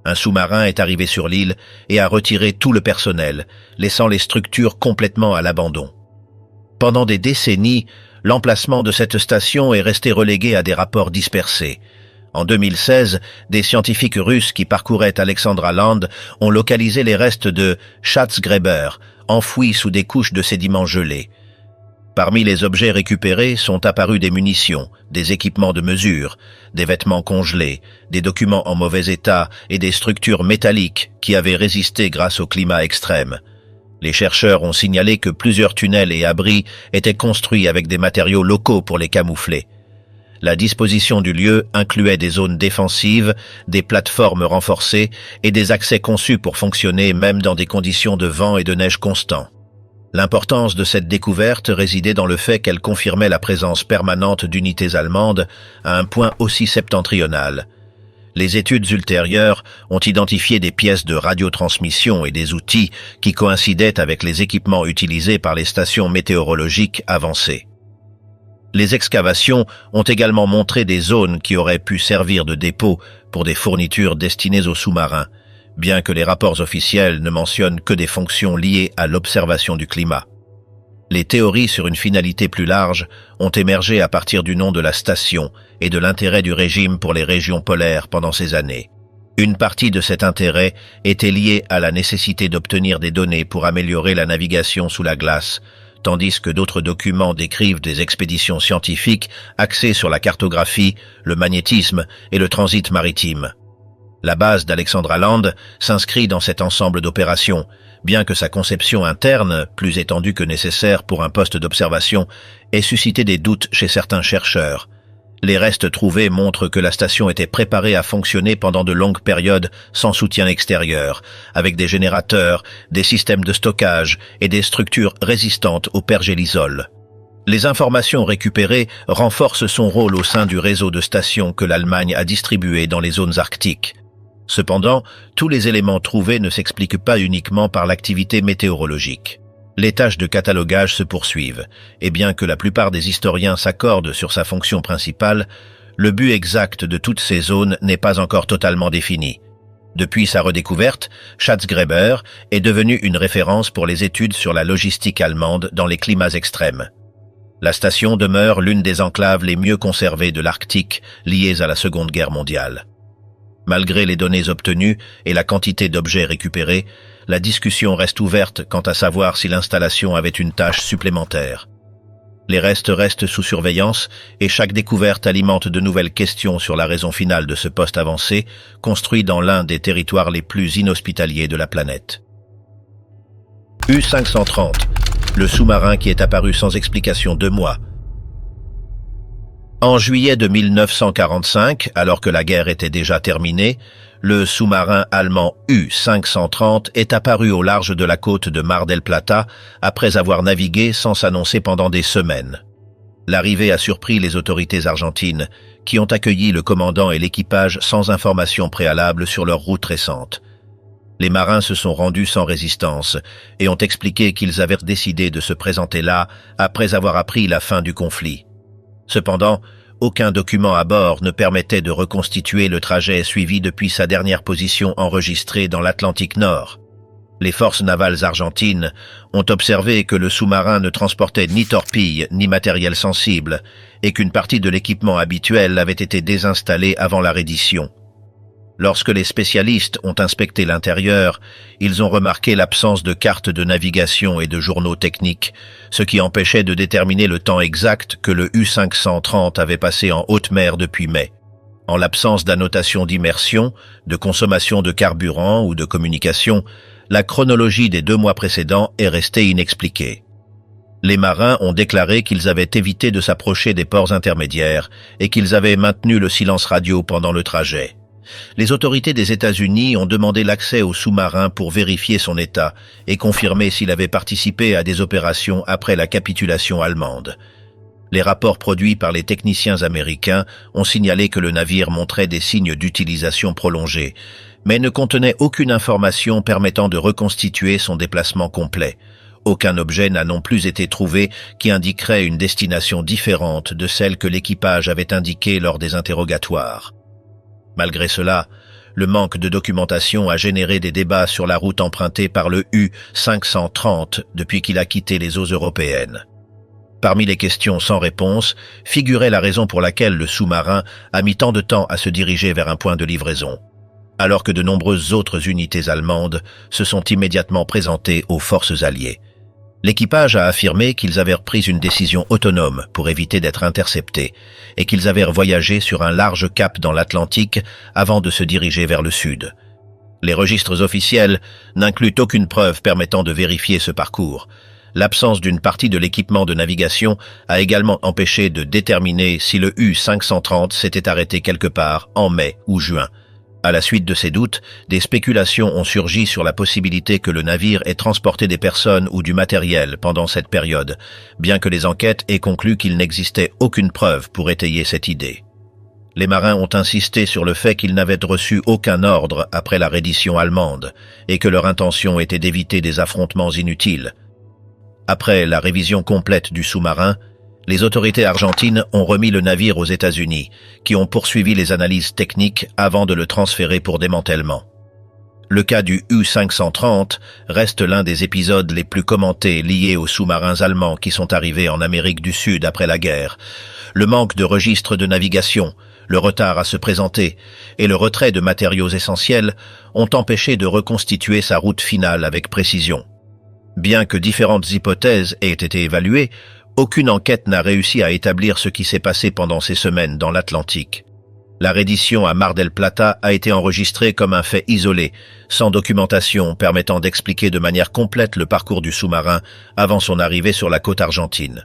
Un sous-marin est arrivé sur l'île et a retiré tout le personnel, laissant les structures complètement à l'abandon. Pendant des décennies, l'emplacement de cette station est resté relégué à des rapports dispersés. En 2016, des scientifiques russes qui parcouraient Alexandra Land ont localisé les restes de Schatzgräber, enfouis sous des couches de sédiments gelés. Parmi les objets récupérés sont apparus des munitions, des équipements de mesure, des vêtements congelés, des documents en mauvais état et des structures métalliques qui avaient résisté grâce au climat extrême. Les chercheurs ont signalé que plusieurs tunnels et abris étaient construits avec des matériaux locaux pour les camoufler. La disposition du lieu incluait des zones défensives, des plateformes renforcées et des accès conçus pour fonctionner même dans des conditions de vent et de neige constants. L'importance de cette découverte résidait dans le fait qu'elle confirmait la présence permanente d'unités allemandes à un point aussi septentrional. Les études ultérieures ont identifié des pièces de radiotransmission et des outils qui coïncidaient avec les équipements utilisés par les stations météorologiques avancées. Les excavations ont également montré des zones qui auraient pu servir de dépôt pour des fournitures destinées aux sous-marins, bien que les rapports officiels ne mentionnent que des fonctions liées à l'observation du climat. Les théories sur une finalité plus large ont émergé à partir du nom de la station et de l'intérêt du régime pour les régions polaires pendant ces années. Une partie de cet intérêt était liée à la nécessité d'obtenir des données pour améliorer la navigation sous la glace, tandis que d'autres documents décrivent des expéditions scientifiques axées sur la cartographie, le magnétisme et le transit maritime. La base d'Alexandra Land s'inscrit dans cet ensemble d'opérations, bien que sa conception interne, plus étendue que nécessaire pour un poste d'observation, ait suscité des doutes chez certains chercheurs. Les restes trouvés montrent que la station était préparée à fonctionner pendant de longues périodes sans soutien extérieur, avec des générateurs, des systèmes de stockage et des structures résistantes au pergélisol. Les informations récupérées renforcent son rôle au sein du réseau de stations que l'Allemagne a distribué dans les zones arctiques. Cependant, tous les éléments trouvés ne s'expliquent pas uniquement par l'activité météorologique. Les tâches de catalogage se poursuivent, et bien que la plupart des historiens s'accordent sur sa fonction principale, le but exact de toutes ces zones n'est pas encore totalement défini. Depuis sa redécouverte, Schatzgräber est devenu une référence pour les études sur la logistique allemande dans les climats extrêmes. La station demeure l'une des enclaves les mieux conservées de l'Arctique liées à la Seconde Guerre mondiale. Malgré les données obtenues et la quantité d'objets récupérés, la discussion reste ouverte quant à savoir si l'installation avait une tâche supplémentaire. Les restent sous surveillance et chaque découverte alimente de nouvelles questions sur la raison finale de ce poste avancé, construit dans l'un des territoires les plus inhospitaliers de la planète. U-530, le sous-marin qui est apparu sans explication 2 mois. En juillet de 1945, alors que la guerre était déjà terminée, le sous-marin allemand U-530 est apparu au large de la côte de Mar del Plata après avoir navigué sans s'annoncer pendant des semaines. L'arrivée a surpris les autorités argentines, qui ont accueilli le commandant et l'équipage sans information préalable sur leur route récente. Les marins se sont rendus sans résistance et ont expliqué qu'ils avaient décidé de se présenter là après avoir appris la fin du conflit. Cependant, aucun document à bord ne permettait de reconstituer le trajet suivi depuis sa dernière position enregistrée dans l'Atlantique Nord. Les forces navales argentines ont observé que le sous-marin ne transportait ni torpilles ni matériel sensible et qu'une partie de l'équipement habituel avait été désinstallée avant la reddition. Lorsque les spécialistes ont inspecté l'intérieur, ils ont remarqué l'absence de cartes de navigation et de journaux techniques, ce qui empêchait de déterminer le temps exact que le U-530 avait passé en haute mer depuis mai. En l'absence d'annotation d'immersion, de consommation de carburant ou de communication, la chronologie des 2 mois précédents est restée inexpliquée. Les marins ont déclaré qu'ils avaient évité de s'approcher des ports intermédiaires et qu'ils avaient maintenu le silence radio pendant le trajet. Les autorités des États-Unis ont demandé l'accès au sous-marin pour vérifier son état et confirmer s'il avait participé à des opérations après la capitulation allemande. Les rapports produits par les techniciens américains ont signalé que le navire montrait des signes d'utilisation prolongée, mais ne contenait aucune information permettant de reconstituer son déplacement complet. Aucun objet n'a non plus été trouvé qui indiquerait une destination différente de celle que l'équipage avait indiquée lors des interrogatoires. Malgré cela, le manque de documentation a généré des débats sur la route empruntée par le U-530 depuis qu'il a quitté les eaux européennes. Parmi les questions sans réponse figurait la raison pour laquelle le sous-marin a mis tant de temps à se diriger vers un point de livraison, alors que de nombreuses autres unités allemandes se sont immédiatement présentées aux forces alliées. L'équipage a affirmé qu'ils avaient pris une décision autonome pour éviter d'être interceptés et qu'ils avaient voyagé sur un large cap dans l'Atlantique avant de se diriger vers le sud. Les registres officiels n'incluent aucune preuve permettant de vérifier ce parcours. L'absence d'une partie de l'équipement de navigation a également empêché de déterminer si le U-530 s'était arrêté quelque part en mai ou juin. À la suite de ces doutes, des spéculations ont surgi sur la possibilité que le navire ait transporté des personnes ou du matériel pendant cette période, bien que les enquêtes aient conclu qu'il n'existait aucune preuve pour étayer cette idée. Les marins ont insisté sur le fait qu'ils n'avaient reçu aucun ordre après la reddition allemande et que leur intention était d'éviter des affrontements inutiles. Après la révision complète du sous-marin, les autorités argentines ont remis le navire aux États-Unis, qui ont poursuivi les analyses techniques avant de le transférer pour démantèlement. Le cas du U-530 reste l'un des épisodes les plus commentés liés aux sous-marins allemands qui sont arrivés en Amérique du Sud après la guerre. Le manque de registres de navigation, le retard à se présenter et le retrait de matériaux essentiels ont empêché de reconstituer sa route finale avec précision. Bien que différentes hypothèses aient été évaluées, aucune enquête n'a réussi à établir ce qui s'est passé pendant ces semaines dans l'Atlantique. La reddition à Mar del Plata a été enregistrée comme un fait isolé, sans documentation permettant d'expliquer de manière complète le parcours du sous-marin avant son arrivée sur la côte argentine.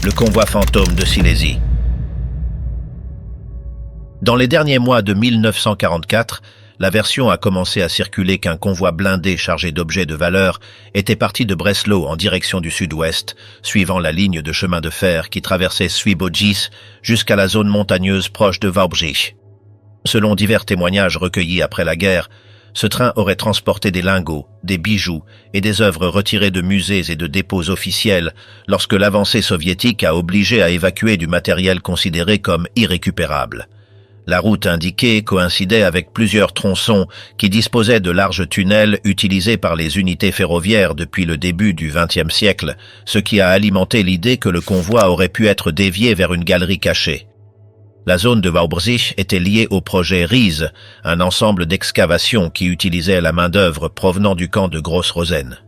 Le convoi fantôme de Silésie. Dans les derniers mois de 1944, la version a commencé à circuler qu'un convoi blindé chargé d'objets de valeur était parti de Breslau en direction du sud-ouest, suivant la ligne de chemin de fer qui traversait Świebodzice jusqu'à la zone montagneuse proche de Wałbrzych. Selon divers témoignages recueillis après la guerre, ce train aurait transporté des lingots, des bijoux et des œuvres retirées de musées et de dépôts officiels lorsque l'avancée soviétique a obligé à évacuer du matériel considéré comme irrécupérable. La route indiquée coïncidait avec plusieurs tronçons qui disposaient de larges tunnels utilisés par les unités ferroviaires depuis le début du XXe siècle, ce qui a alimenté l'idée que le convoi aurait pu être dévié vers une galerie cachée. La zone de Wałbrzych était liée au projet RISE, un ensemble d'excavations qui utilisait la main-d'œuvre provenant du camp de Gross-Rosen.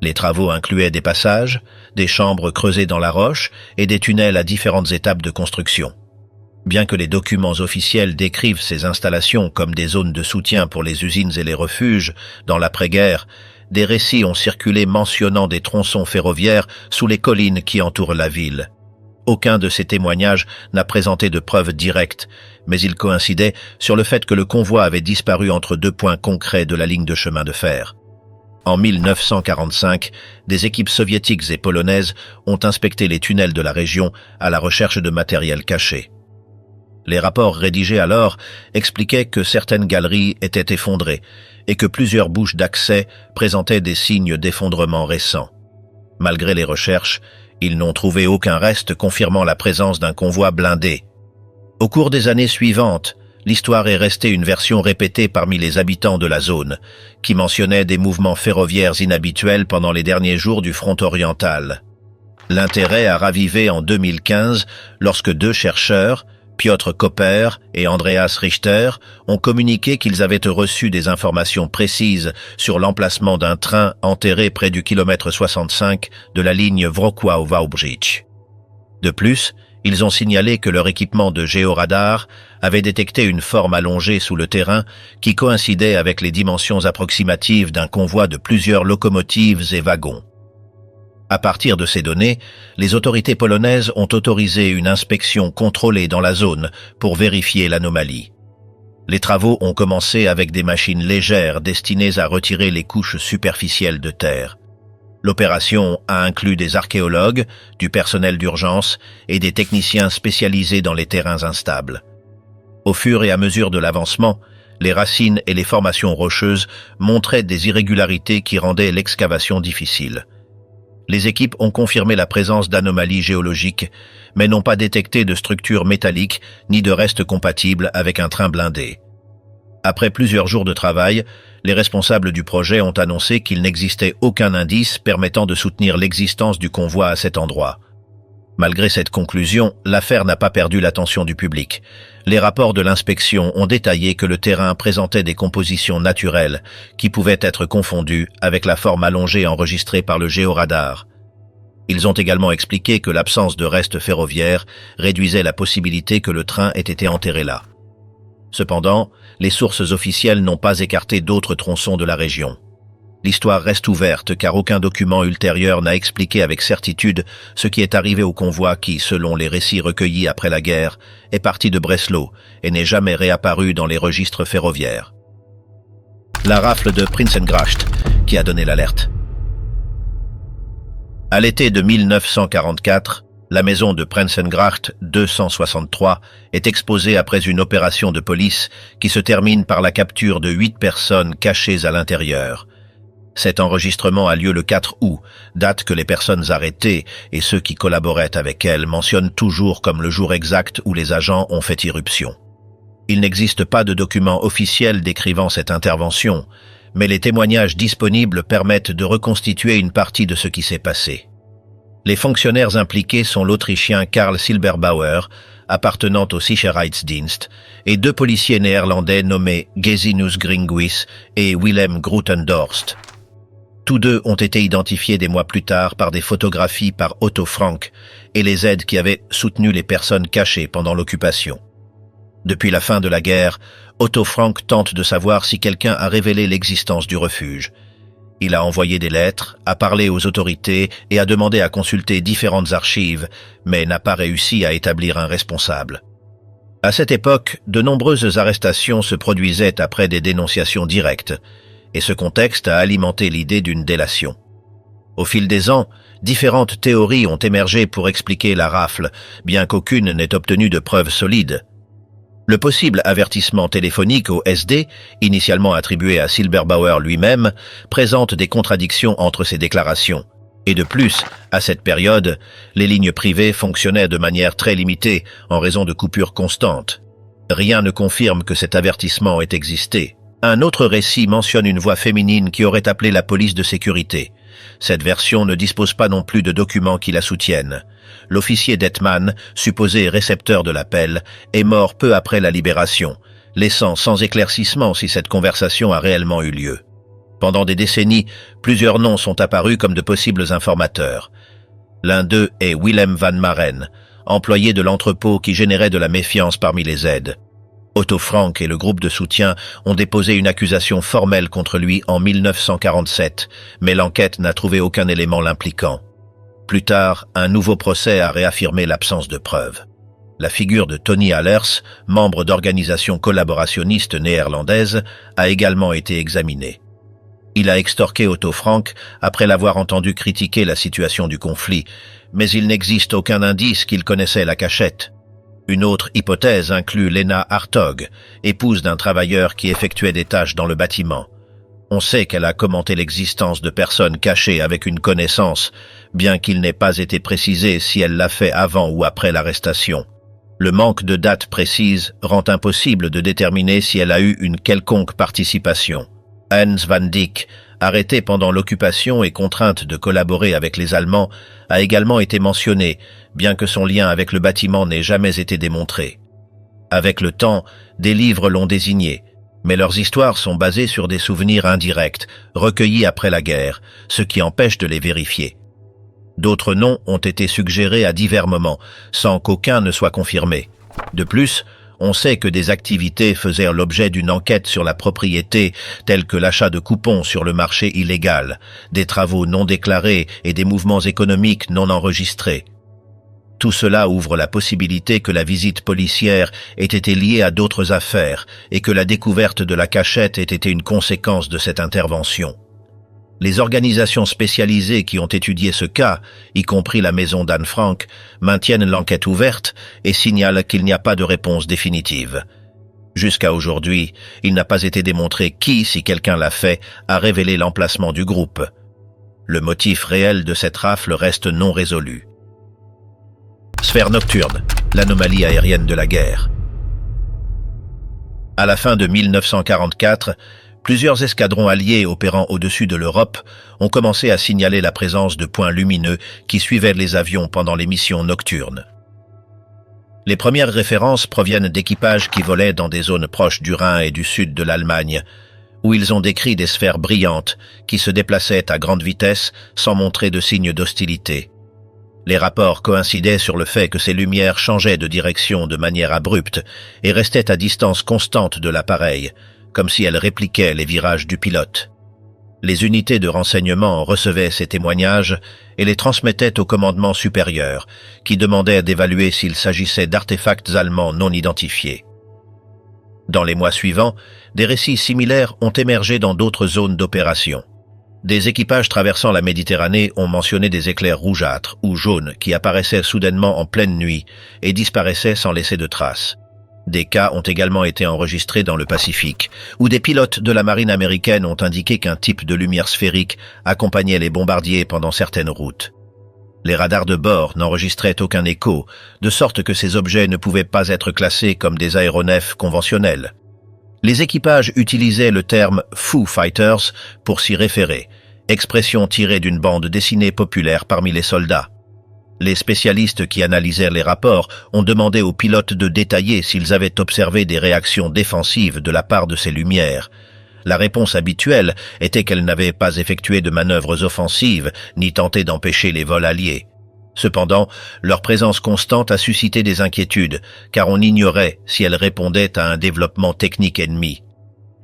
Les travaux incluaient des passages, des chambres creusées dans la roche et des tunnels à différentes étapes de construction. Bien que les documents officiels décrivent ces installations comme des zones de soutien pour les usines et les refuges, dans l'après-guerre, des récits ont circulé mentionnant des tronçons ferroviaires sous les collines qui entourent la ville. Aucun de ces témoignages n'a présenté de preuves directes, mais ils coïncidaient sur le fait que le convoi avait disparu entre 2 points concrets de la ligne de chemin de fer. En 1945, des équipes soviétiques et polonaises ont inspecté les tunnels de la région à la recherche de matériel caché. Les rapports rédigés alors expliquaient que certaines galeries étaient effondrées et que plusieurs bouches d'accès présentaient des signes d'effondrement récents. Malgré les recherches, ils n'ont trouvé aucun reste confirmant la présence d'un convoi blindé. Au cours des années suivantes, l'histoire est restée une version répétée parmi les habitants de la zone, qui mentionnait des mouvements ferroviaires inhabituels pendant les derniers jours du front oriental. L'intérêt a ravivé en 2015 lorsque 2 chercheurs, Piotr Koper et Andreas Richter, ont communiqué qu'ils avaient reçu des informations précises sur l'emplacement d'un train enterré près du kilomètre 65 de la ligne Wrocław-Wałbrzych. De plus, Ils ont signalé que leur équipement de géoradar avait détecté une forme allongée sous le terrain qui coïncidait avec les dimensions approximatives d'un convoi de plusieurs locomotives et wagons. À partir de ces données, les autorités polonaises ont autorisé une inspection contrôlée dans la zone pour vérifier l'anomalie. Les travaux ont commencé avec des machines légères destinées à retirer les couches superficielles de terre. L'opération a inclus des archéologues, du personnel d'urgence et des techniciens spécialisés dans les terrains instables. Au fur et à mesure de l'avancement, les racines et les formations rocheuses montraient des irrégularités qui rendaient l'excavation difficile. Les équipes ont confirmé la présence d'anomalies géologiques, mais n'ont pas détecté de structures métalliques ni de restes compatibles avec un train blindé. Après plusieurs jours de travail, les responsables du projet ont annoncé qu'il n'existait aucun indice permettant de soutenir l'existence du convoi à cet endroit. Malgré cette conclusion, l'affaire n'a pas perdu l'attention du public. Les rapports de l'inspection ont détaillé que le terrain présentait des compositions naturelles qui pouvaient être confondues avec la forme allongée enregistrée par le géoradar. Ils ont également expliqué que l'absence de restes ferroviaires réduisait la possibilité que le train ait été enterré là. Cependant, les sources officielles n'ont pas écarté d'autres tronçons de la région. L'histoire reste ouverte car aucun document ultérieur n'a expliqué avec certitude ce qui est arrivé au convoi qui, selon les récits recueillis après la guerre, est parti de Breslau et n'est jamais réapparu dans les registres ferroviaires. La rafle de Prinsengracht qui a donné l'alerte. À l'été de 1944, la maison de Prinsengracht 263 est exposée après une opération de police qui se termine par la capture de 8 personnes cachées à l'intérieur. Cet enregistrement a lieu le 4 août, date que les personnes arrêtées et ceux qui collaboraient avec elles mentionnent toujours comme le jour exact où les agents ont fait irruption. Il n'existe pas de document officiel décrivant cette intervention, mais les témoignages disponibles permettent de reconstituer une partie de ce qui s'est passé. Les fonctionnaires impliqués sont l'Autrichien Karl Silberbauer, appartenant au Sicherheitsdienst, et 2 policiers néerlandais nommés Gesenius Gringuis et Willem Grootendorst. Tous 2 ont été identifiés des mois plus tard par des photographies par Otto Frank et les aides qui avaient soutenu les personnes cachées pendant l'occupation. Depuis la fin de la guerre, Otto Frank tente de savoir si quelqu'un a révélé l'existence du refuge. Il a envoyé des lettres, a parlé aux autorités et a demandé à consulter différentes archives, mais n'a pas réussi à établir un responsable. À cette époque, de nombreuses arrestations se produisaient après des dénonciations directes, et ce contexte a alimenté l'idée d'une délation. Au fil des ans, différentes théories ont émergé pour expliquer la rafle, bien qu'aucune n'ait obtenu de preuves solides. Le possible avertissement téléphonique au SD, initialement attribué à Silberbauer lui-même, présente des contradictions entre ses déclarations. Et de plus, à cette période, les lignes privées fonctionnaient de manière très limitée en raison de coupures constantes. Rien ne confirme que cet avertissement ait existé. Un autre récit mentionne une voix féminine qui aurait appelé la police de sécurité. Cette version ne dispose pas non plus de documents qui la soutiennent. L'officier Detman, supposé récepteur de l'appel, est mort peu après la libération, laissant sans éclaircissement si cette conversation a réellement eu lieu. Pendant des décennies, plusieurs noms sont apparus comme de possibles informateurs. L'un d'eux est Willem van Maren, employé de l'entrepôt qui générait de la méfiance parmi les aides. Otto Frank et le groupe de soutien ont déposé une accusation formelle contre lui en 1947, mais l'enquête n'a trouvé aucun élément l'impliquant. Plus tard, un nouveau procès a réaffirmé l'absence de preuves. La figure de Tony Allers, membre d'organisations collaborationnistes néerlandaises, a également été examinée. Il a extorqué Otto Frank après l'avoir entendu critiquer la situation du conflit, mais il n'existe aucun indice qu'il connaissait la cachette. Une autre hypothèse inclut Lena Hartog, épouse d'un travailleur qui effectuait des tâches dans le bâtiment. On sait qu'elle a commenté l'existence de personnes cachées avec une connaissance, bien qu'il n'ait pas été précisé si elle l'a fait avant ou après l'arrestation. Le manque de dates précises rend impossible de déterminer si elle a eu une quelconque participation. Hans van Dyck, arrêté pendant l'occupation et contrainte de collaborer avec les Allemands, a également été mentionné, bien que son lien avec le bâtiment n'ait jamais été démontré. Avec le temps, des livres l'ont désigné, mais leurs histoires sont basées sur des souvenirs indirects, recueillis après la guerre, ce qui empêche de les vérifier. D'autres noms ont été suggérés à divers moments, sans qu'aucun ne soit confirmé. De plus, on sait que des activités faisaient l'objet d'une enquête sur la propriété, telles que l'achat de coupons sur le marché illégal, des travaux non déclarés et des mouvements économiques non enregistrés. Tout cela ouvre la possibilité que la visite policière ait été liée à d'autres affaires et que la découverte de la cachette ait été une conséquence de cette intervention. Les organisations spécialisées qui ont étudié ce cas, y compris la maison d'Anne Frank, maintiennent l'enquête ouverte et signalent qu'il n'y a pas de réponse définitive. Jusqu'à aujourd'hui, il n'a pas été démontré qui, si quelqu'un l'a fait, a révélé l'emplacement du groupe. Le motif réel de cette rafle reste non résolu. Sphère nocturne, l'anomalie aérienne de la guerre. À la fin de 1944, plusieurs escadrons alliés opérant au-dessus de l'Europe ont commencé à signaler la présence de points lumineux qui suivaient les avions pendant les missions nocturnes. Les premières références proviennent d'équipages qui volaient dans des zones proches du Rhin et du sud de l'Allemagne, où ils ont décrit des sphères brillantes qui se déplaçaient à grande vitesse sans montrer de signes d'hostilité. Les rapports coïncidaient sur le fait que ces lumières changeaient de direction de manière abrupte et restaient à distance constante de l'appareil, comme si elles répliquaient les virages du pilote. Les unités de renseignement recevaient ces témoignages et les transmettaient au commandement supérieur, qui demandait d'évaluer s'il s'agissait d'artefacts allemands non identifiés. Dans les mois suivants, des récits similaires ont émergé dans d'autres zones d'opération. Des équipages traversant la Méditerranée ont mentionné des éclairs rougeâtres ou jaunes qui apparaissaient soudainement en pleine nuit et disparaissaient sans laisser de traces. Des cas ont également été enregistrés dans le Pacifique, où des pilotes de la marine américaine ont indiqué qu'un type de lumière sphérique accompagnait les bombardiers pendant certaines routes. Les radars de bord n'enregistraient aucun écho, de sorte que ces objets ne pouvaient pas être classés comme des aéronefs conventionnels. Les équipages utilisaient le terme « Foo Fighters » pour s'y référer, expression tirée d'une bande dessinée populaire parmi les soldats. Les spécialistes qui analysèrent les rapports ont demandé aux pilotes de détailler s'ils avaient observé des réactions défensives de la part de ces lumières. La réponse habituelle était qu'elles n'avaient pas effectué de manœuvres offensives ni tenté d'empêcher les vols alliés. Cependant, leur présence constante a suscité des inquiétudes, car on ignorait si elles répondaient à un développement technique ennemi.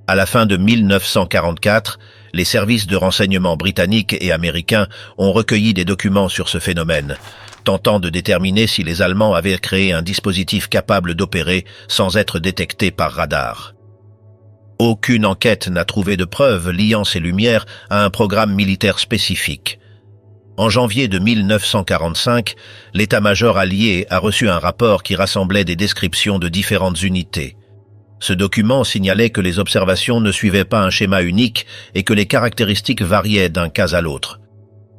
À la fin de 1944, les services de renseignement britanniques et américains ont recueilli des documents sur ce phénomène, tentant de déterminer si les Allemands avaient créé un dispositif capable d'opérer sans être détecté par radar. Aucune enquête n'a trouvé de preuves liant ces lumières à un programme militaire spécifique. En janvier de 1945, l'état-major allié a reçu un rapport qui rassemblait des descriptions de différentes unités. Ce document signalait que les observations ne suivaient pas un schéma unique et que les caractéristiques variaient d'un cas à l'autre.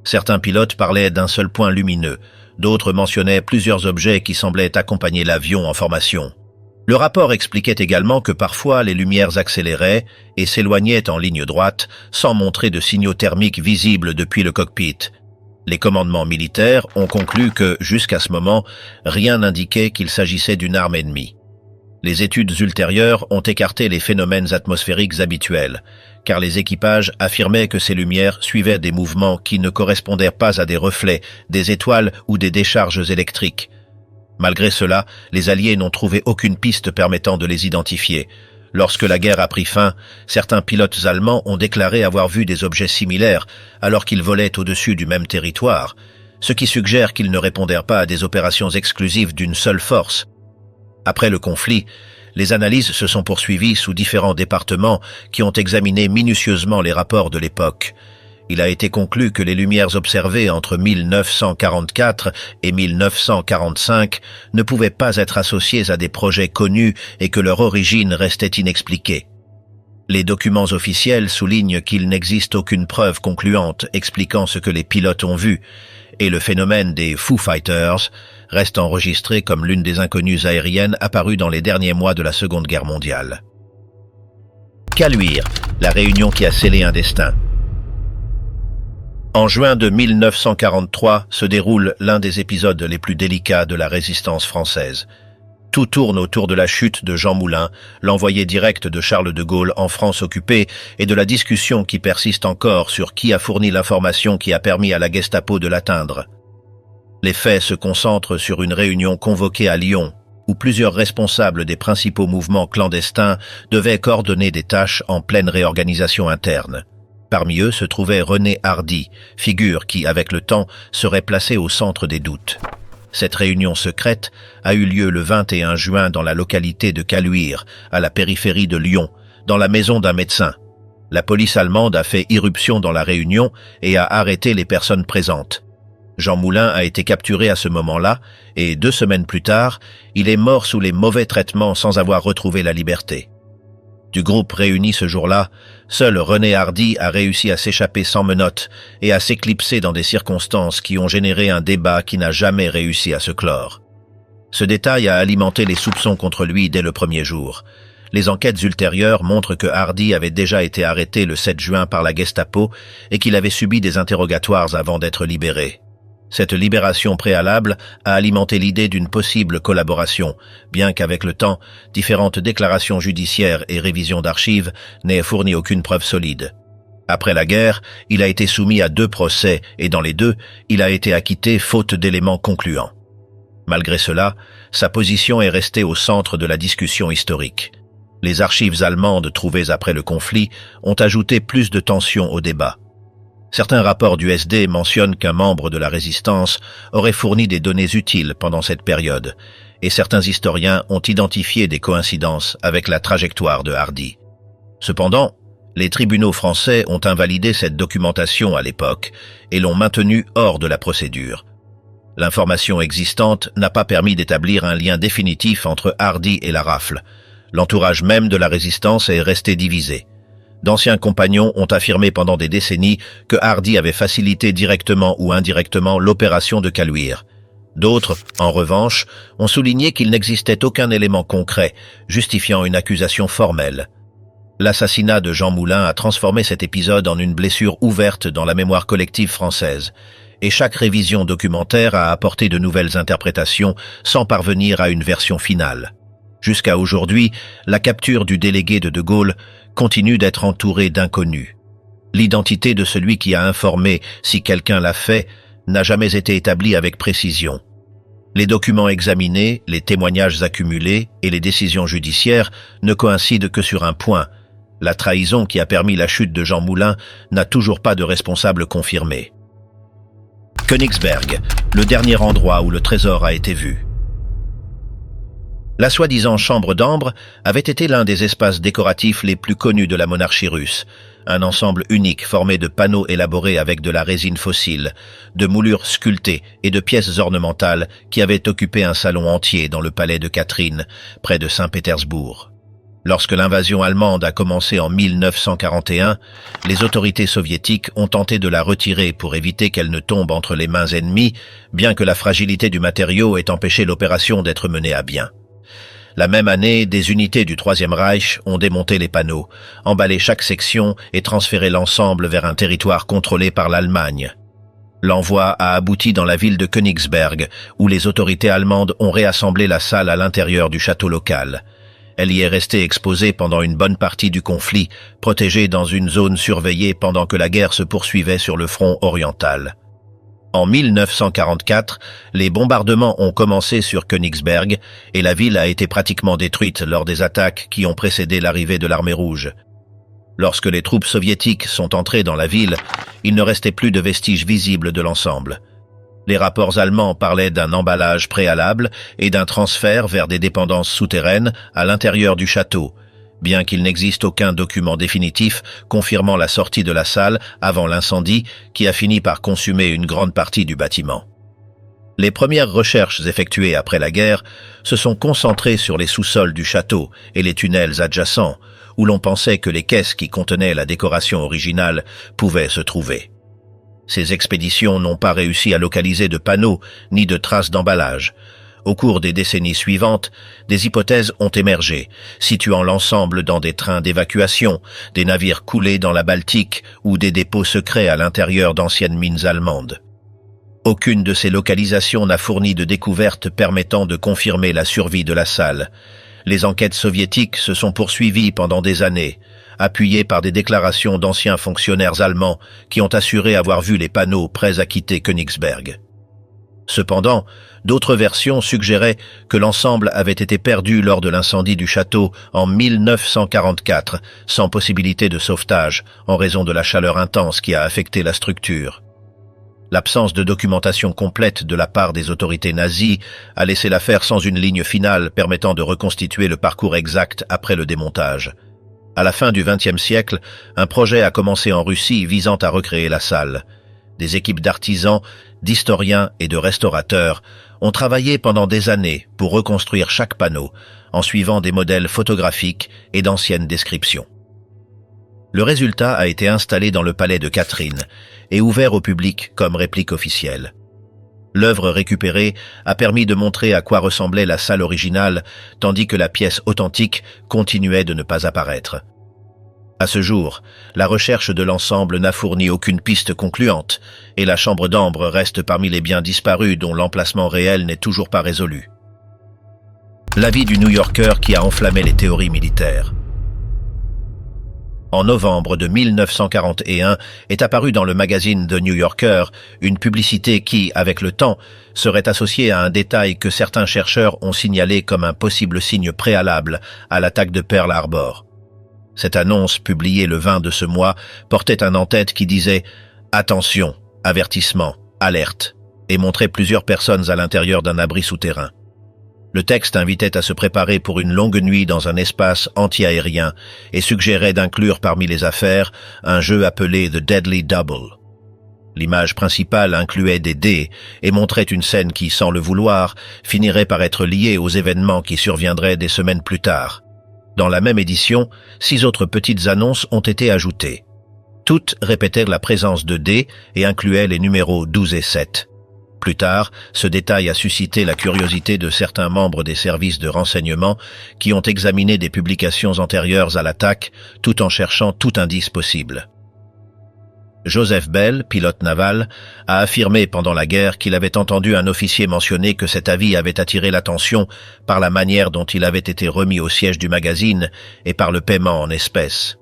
Certains pilotes parlaient d'un seul point lumineux, d'autres mentionnaient plusieurs objets qui semblaient accompagner l'avion en formation. Le rapport expliquait également que parfois les lumières accéléraient et s'éloignaient en ligne droite sans montrer de signaux thermiques visibles depuis le cockpit. Les commandements militaires ont conclu que, jusqu'à ce moment, rien n'indiquait qu'il s'agissait d'une arme ennemie. Les études ultérieures ont écarté les phénomènes atmosphériques habituels, car les équipages affirmaient que ces lumières suivaient des mouvements qui ne correspondaient pas à des reflets, des étoiles ou des décharges électriques. Malgré cela, les Alliés n'ont trouvé aucune piste permettant de les identifier. Lorsque la guerre a pris fin, certains pilotes allemands ont déclaré avoir vu des objets similaires alors qu'ils volaient au-dessus du même territoire, ce qui suggère qu'ils ne répondèrent pas à des opérations exclusives d'une seule force. Après le conflit, les analyses se sont poursuivies sous différents départements qui ont examiné minutieusement les rapports de l'époque. Il a été conclu que les lumières observées entre 1944 et 1945 ne pouvaient pas être associées à des projets connus et que leur origine restait inexpliquée. Les documents officiels soulignent qu'il n'existe aucune preuve concluante expliquant ce que les pilotes ont vu, et le phénomène des Foo Fighters reste enregistré comme l'une des inconnues aériennes apparues dans les derniers mois de la Seconde Guerre mondiale. Caluire, la réunion qui a scellé un destin. En juin de 1943 se déroule l'un des épisodes les plus délicats de la résistance française. Tout tourne autour de la chute de Jean Moulin, l'envoyé direct de Charles de Gaulle en France occupée, et de la discussion qui persiste encore sur qui a fourni l'information qui a permis à la Gestapo de l'atteindre. Les faits se concentrent sur une réunion convoquée à Lyon, où plusieurs responsables des principaux mouvements clandestins devaient coordonner des tâches en pleine réorganisation interne. Parmi eux se trouvait René Hardy, figure qui, avec le temps, serait placée au centre des doutes. Cette réunion secrète a eu lieu le 21 juin dans la localité de Caluire, à la périphérie de Lyon, dans la maison d'un médecin. La police allemande a fait irruption dans la réunion et a arrêté les personnes présentes. Jean Moulin a été capturé à ce moment-là et 2 semaines plus tard, il est mort sous les mauvais traitements sans avoir retrouvé la liberté. Du groupe réuni ce jour-là, seul René Hardy a réussi à s'échapper sans menottes et à s'éclipser dans des circonstances qui ont généré un débat qui n'a jamais réussi à se clore. Ce détail a alimenté les soupçons contre lui dès le premier jour. Les enquêtes ultérieures montrent que Hardy avait déjà été arrêté le 7 juin par la Gestapo et qu'il avait subi des interrogatoires avant d'être libéré. Cette libération préalable a alimenté l'idée d'une possible collaboration, bien qu'avec le temps, différentes déclarations judiciaires et révisions d'archives n'aient fourni aucune preuve solide. Après la guerre, il a été soumis à 2 procès et dans les 2, il a été acquitté faute d'éléments concluants. Malgré cela, sa position est restée au centre de la discussion historique. Les archives allemandes trouvées après le conflit ont ajouté plus de tension au débat. Certains rapports du SD mentionnent qu'un membre de la résistance aurait fourni des données utiles pendant cette période, et certains historiens ont identifié des coïncidences avec la trajectoire de Hardy. Cependant, les tribunaux français ont invalidé cette documentation à l'époque et l'ont maintenue hors de la procédure. L'information existante n'a pas permis d'établir un lien définitif entre Hardy et la rafle. L'entourage même de la résistance est resté divisé. D'anciens compagnons ont affirmé pendant des décennies que Hardy avait facilité directement ou indirectement l'opération de Caluire. D'autres, en revanche, ont souligné qu'il n'existait aucun élément concret justifiant une accusation formelle. L'assassinat de Jean Moulin a transformé cet épisode en une blessure ouverte dans la mémoire collective française, et chaque révision documentaire a apporté de nouvelles interprétations sans parvenir à une version finale. Jusqu'à aujourd'hui, la capture du délégué de Gaulle continue d'être entourée d'inconnus. L'identité de celui qui a informé, si quelqu'un l'a fait, n'a jamais été établie avec précision. Les documents examinés, les témoignages accumulés et les décisions judiciaires ne coïncident que sur un point. La trahison qui a permis la chute de Jean Moulin n'a toujours pas de responsable confirmé. Königsberg, le dernier endroit où le trésor a été vu. La soi-disant chambre d'ambre avait été l'un des espaces décoratifs les plus connus de la monarchie russe, un ensemble unique formé de panneaux élaborés avec de la résine fossile, de moulures sculptées et de pièces ornementales qui avaient occupé un salon entier dans le palais de Catherine, près de Saint-Pétersbourg. Lorsque l'invasion allemande a commencé en 1941, les autorités soviétiques ont tenté de la retirer pour éviter qu'elle ne tombe entre les mains ennemies, bien que la fragilité du matériau ait empêché l'opération d'être menée à bien. La même année, des unités du Troisième Reich ont démonté les panneaux, emballé chaque section et transféré l'ensemble vers un territoire contrôlé par l'Allemagne. L'envoi a abouti dans la ville de Königsberg, où les autorités allemandes ont réassemblé la salle à l'intérieur du château local. Elle y est restée exposée pendant une bonne partie du conflit, protégée dans une zone surveillée pendant que la guerre se poursuivait sur le front oriental. En 1944, les bombardements ont commencé sur Königsberg et la ville a été pratiquement détruite lors des attaques qui ont précédé l'arrivée de l'armée rouge. Lorsque les troupes soviétiques sont entrées dans la ville, il ne restait plus de vestiges visibles de l'ensemble. Les rapports allemands parlaient d'un emballage préalable et d'un transfert vers des dépendances souterraines à l'intérieur du château, bien qu'il n'existe aucun document définitif confirmant la sortie de la salle avant l'incendie qui a fini par consumer une grande partie du bâtiment. Les premières recherches effectuées après la guerre se sont concentrées sur les sous-sols du château et les tunnels adjacents, où l'on pensait que les caisses qui contenaient la décoration originale pouvaient se trouver. Ces expéditions n'ont pas réussi à localiser de panneaux ni de traces d'emballage. Au cours des décennies suivantes, des hypothèses ont émergé, situant l'ensemble dans des trains d'évacuation, des navires coulés dans la Baltique ou des dépôts secrets à l'intérieur d'anciennes mines allemandes. Aucune de ces localisations n'a fourni de découvertes permettant de confirmer la survie de la salle. Les enquêtes soviétiques se sont poursuivies pendant des années, appuyées par des déclarations d'anciens fonctionnaires allemands qui ont assuré avoir vu les panneaux prêts à quitter Königsberg. Cependant, d'autres versions suggéraient que l'ensemble avait été perdu lors de l'incendie du château en 1944, sans possibilité de sauvetage, en raison de la chaleur intense qui a affecté la structure. L'absence de documentation complète de la part des autorités nazies a laissé l'affaire sans une ligne finale permettant de reconstituer le parcours exact après le démontage. À la fin du XXe siècle, un projet a commencé en Russie visant à recréer la salle. Des équipes d'artisans, d'historiens et de restaurateurs ont travaillé pendant des années pour reconstruire chaque panneau, en suivant des modèles photographiques et d'anciennes descriptions. Le résultat a été installé dans le palais de Catherine et ouvert au public comme réplique officielle. L'œuvre récupérée a permis de montrer à quoi ressemblait la salle originale, tandis que la pièce authentique continuait de ne pas apparaître. À ce jour, la recherche de l'ensemble n'a fourni aucune piste concluante, et la chambre d'ambre reste parmi les biens disparus dont l'emplacement réel n'est toujours pas résolu. L'avis du New Yorker qui a enflammé les théories militaires. En novembre de 1941 est apparue dans le magazine The New Yorker une publicité qui, avec le temps, serait associée à un détail que certains chercheurs ont signalé comme un possible signe préalable à l'attaque de Pearl Harbor. Cette annonce, publiée le 20 de ce mois, portait un en-tête qui disait « Attention, avertissement, alerte » et montrait plusieurs personnes à l'intérieur d'un abri souterrain. Le texte invitait à se préparer pour une longue nuit dans un espace anti-aérien et suggérait d'inclure parmi les affaires un jeu appelé The Deadly Double. L'image principale incluait des dés et montrait une scène qui, sans le vouloir, finirait par être liée aux événements qui surviendraient des semaines plus tard. Dans la même édition, 6 autres petites annonces ont été ajoutées. Toutes répétaient la présence de dés et incluaient les numéros 12 et 7. Plus tard, ce détail a suscité la curiosité de certains membres des services de renseignement qui ont examiné des publications antérieures à l'attaque tout en cherchant tout indice possible. Joseph Bell, pilote naval, a affirmé pendant la guerre qu'il avait entendu un officier mentionner que cet avis avait attiré l'attention par la manière dont il avait été remis au siège du magazine et par le paiement en espèces.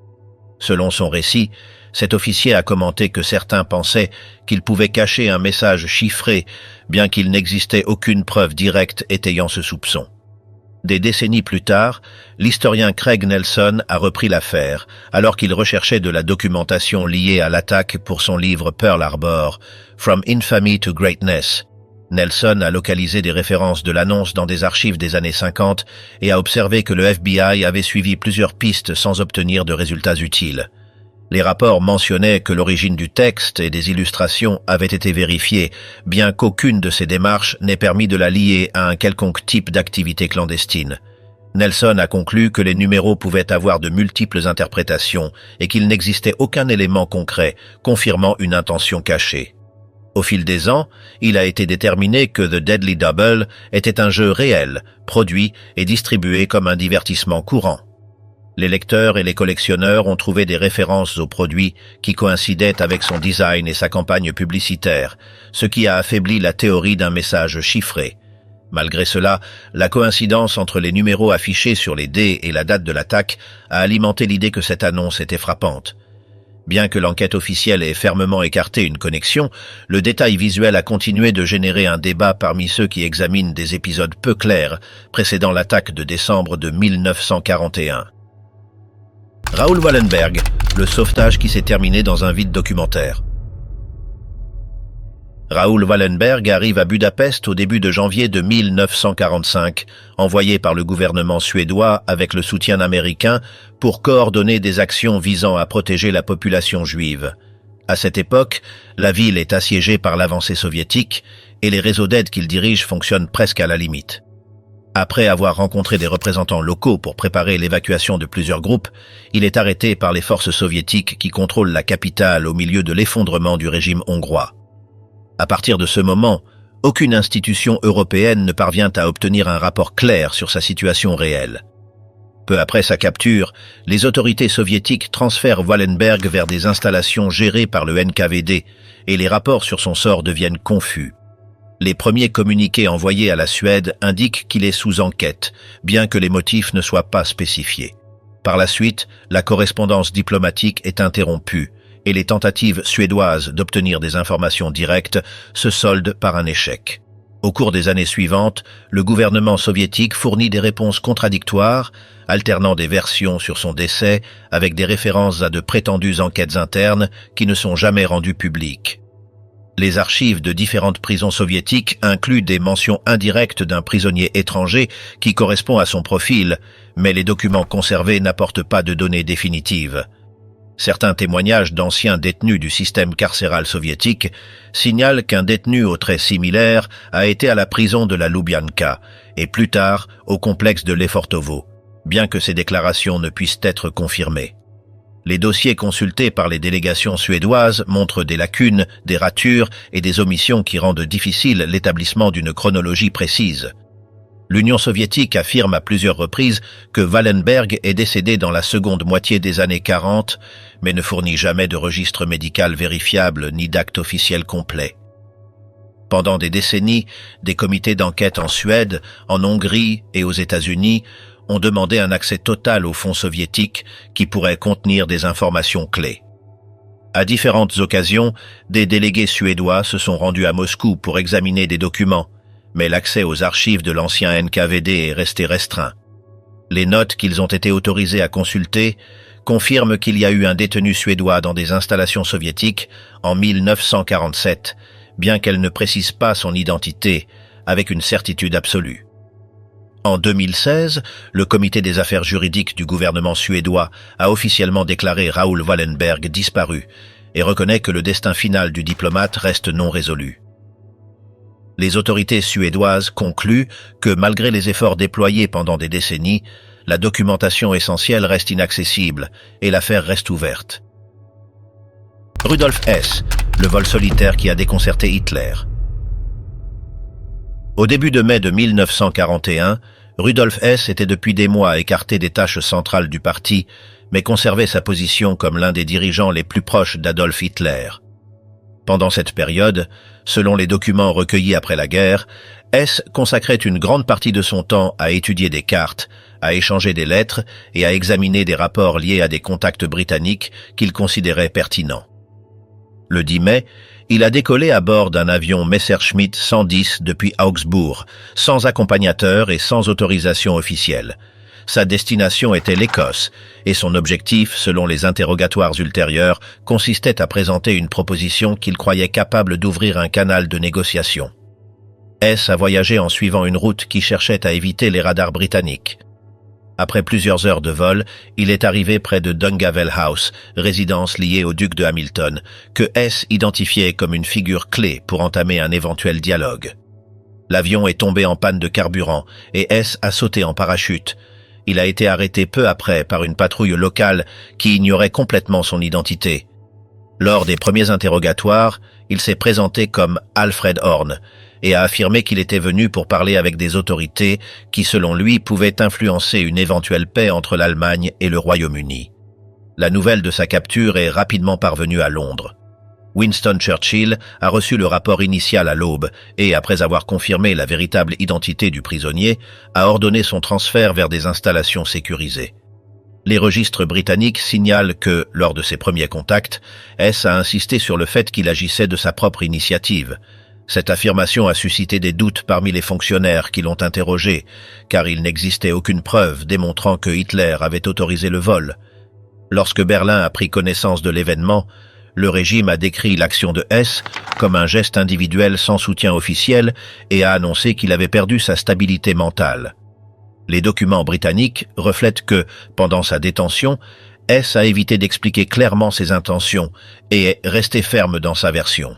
Selon son récit, cet officier a commenté que certains pensaient qu'il pouvait cacher un message chiffré, bien qu'il n'existait aucune preuve directe étayant ce soupçon. Des décennies plus tard, l'historien Craig Nelson a repris l'affaire, alors qu'il recherchait de la documentation liée à l'attaque pour son livre Pearl Harbor, From Infamy to Greatness. Nelson a localisé des références de l'annonce dans des archives des années 50 et a observé que le FBI avait suivi plusieurs pistes sans obtenir de résultats utiles. Les rapports mentionnaient que l'origine du texte et des illustrations avaient été vérifiées, bien qu'aucune de ces démarches n'ait permis de la lier à un quelconque type d'activité clandestine. Nelson a conclu que les numéros pouvaient avoir de multiples interprétations et qu'il n'existait aucun élément concret confirmant une intention cachée. Au fil des ans, il a été déterminé que The Deadly Double était un jeu réel, produit et distribué comme un divertissement courant. Les lecteurs et les collectionneurs ont trouvé des références au produit qui coïncidaient avec son design et sa campagne publicitaire, ce qui a affaibli la théorie d'un message chiffré. Malgré cela, la coïncidence entre les numéros affichés sur les dés et la date de l'attaque a alimenté l'idée que cette annonce était frappante. Bien que l'enquête officielle ait fermement écarté une connexion, le détail visuel a continué de générer un débat parmi ceux qui examinent des épisodes peu clairs précédant l'attaque de décembre de 1941. Raoul Wallenberg, le sauvetage qui s'est terminé dans un vide documentaire. Raoul Wallenberg arrive à Budapest au début de janvier de 1945, envoyé par le gouvernement suédois avec le soutien américain pour coordonner des actions visant à protéger la population juive. À cette époque, la ville est assiégée par l'avancée soviétique et les réseaux d'aide qu'il dirige fonctionnent presque à la limite. Après avoir rencontré des représentants locaux pour préparer l'évacuation de plusieurs groupes, il est arrêté par les forces soviétiques qui contrôlent la capitale au milieu de l'effondrement du régime hongrois. À partir de ce moment, aucune institution européenne ne parvient à obtenir un rapport clair sur sa situation réelle. Peu après sa capture, les autorités soviétiques transfèrent Wallenberg vers des installations gérées par le NKVD et les rapports sur son sort deviennent confus. Les premiers communiqués envoyés à la Suède indiquent qu'il est sous enquête, bien que les motifs ne soient pas spécifiés. Par la suite, la correspondance diplomatique est interrompue et les tentatives suédoises d'obtenir des informations directes se soldent par un échec. Au cours des années suivantes, le gouvernement soviétique fournit des réponses contradictoires, alternant des versions sur son décès avec des références à de prétendues enquêtes internes qui ne sont jamais rendues publiques. Les archives de différentes prisons soviétiques incluent des mentions indirectes d'un prisonnier étranger qui correspond à son profil, mais les documents conservés n'apportent pas de données définitives. Certains témoignages d'anciens détenus du système carcéral soviétique signalent qu'un détenu aux traits similaires a été à la prison de la Loubianka et plus tard au complexe de Lefortovo, bien que ces déclarations ne puissent être confirmées. Les dossiers consultés par les délégations suédoises montrent des lacunes, des ratures et des omissions qui rendent difficile l'établissement d'une chronologie précise. L'Union soviétique affirme à plusieurs reprises que Wallenberg est décédé dans la seconde moitié des années 40, mais ne fournit jamais de registre médical vérifiable ni d'acte officiel complet. Pendant des décennies, des comités d'enquête en Suède, en Hongrie et aux États-Unis ont demandé un accès total aux fonds soviétiques qui pourraient contenir des informations clés. À différentes occasions, des délégués suédois se sont rendus à Moscou pour examiner des documents, mais l'accès aux archives de l'ancien NKVD est resté restreint. Les notes qu'ils ont été autorisés à consulter confirment qu'il y a eu un détenu suédois dans des installations soviétiques en 1947, bien qu'elles ne précisent pas son identité avec une certitude absolue. En 2016, le comité des affaires juridiques du gouvernement suédois a officiellement déclaré Raoul Wallenberg disparu et reconnaît que le destin final du diplomate reste non résolu. Les autorités suédoises concluent que malgré les efforts déployés pendant des décennies, la documentation essentielle reste inaccessible et l'affaire reste ouverte. Rudolf Hess, le vol solitaire qui a déconcerté Hitler. Au début de mai de 1941, Rudolf Hess était depuis des mois écarté des tâches centrales du parti, mais conservait sa position comme l'un des dirigeants les plus proches d'Adolf Hitler. Pendant cette période, selon les documents recueillis après la guerre, Hess consacrait une grande partie de son temps à étudier des cartes, à échanger des lettres et à examiner des rapports liés à des contacts britanniques qu'il considérait pertinents. Le 10 mai, il a décollé à bord d'un avion Messerschmitt 110 depuis Augsbourg, sans accompagnateur et sans autorisation officielle. Sa destination était l'Écosse, et son objectif, selon les interrogatoires ultérieurs, consistait à présenter une proposition qu'il croyait capable d'ouvrir un canal de négociation. Hess a voyagé en suivant une route qui cherchait à éviter les radars britanniques. Après plusieurs heures de vol, il est arrivé près de Dungavel House, résidence liée au duc de Hamilton, que Hess identifiait comme une figure clé pour entamer un éventuel dialogue. L'avion est tombé en panne de carburant et Hess a sauté en parachute. Il a été arrêté peu après par une patrouille locale qui ignorait complètement son identité. Lors des premiers interrogatoires, il s'est présenté comme Alfred Horn et a affirmé qu'il était venu pour parler avec des autorités qui, selon lui, pouvaient influencer une éventuelle paix entre l'Allemagne et le Royaume-Uni. La nouvelle de sa capture est rapidement parvenue à Londres. Winston Churchill a reçu le rapport initial à l'aube et, après avoir confirmé la véritable identité du prisonnier, a ordonné son transfert vers des installations sécurisées. Les registres britanniques signalent que, lors de ses premiers contacts, Hess a insisté sur le fait qu'il agissait de sa propre initiative. Cette affirmation a suscité des doutes parmi les fonctionnaires qui l'ont interrogé, car il n'existait aucune preuve démontrant que Hitler avait autorisé le vol. Lorsque Berlin a pris connaissance de l'événement, le régime a décrit l'action de Hess comme un geste individuel sans soutien officiel et a annoncé qu'il avait perdu sa stabilité mentale. Les documents britanniques reflètent que, pendant sa détention, Hess a évité d'expliquer clairement ses intentions et est resté ferme dans sa version.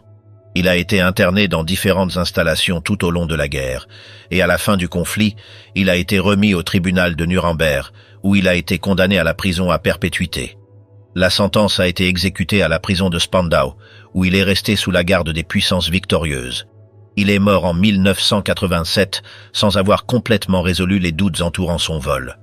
Il a été interné dans différentes installations tout au long de la guerre, et à la fin du conflit, il a été remis au tribunal de Nuremberg, où il a été condamné à la prison à perpétuité. La sentence a été exécutée à la prison de Spandau, où il est resté sous la garde des puissances victorieuses. Il est mort en 1987 sans avoir complètement résolu les doutes entourant son vol.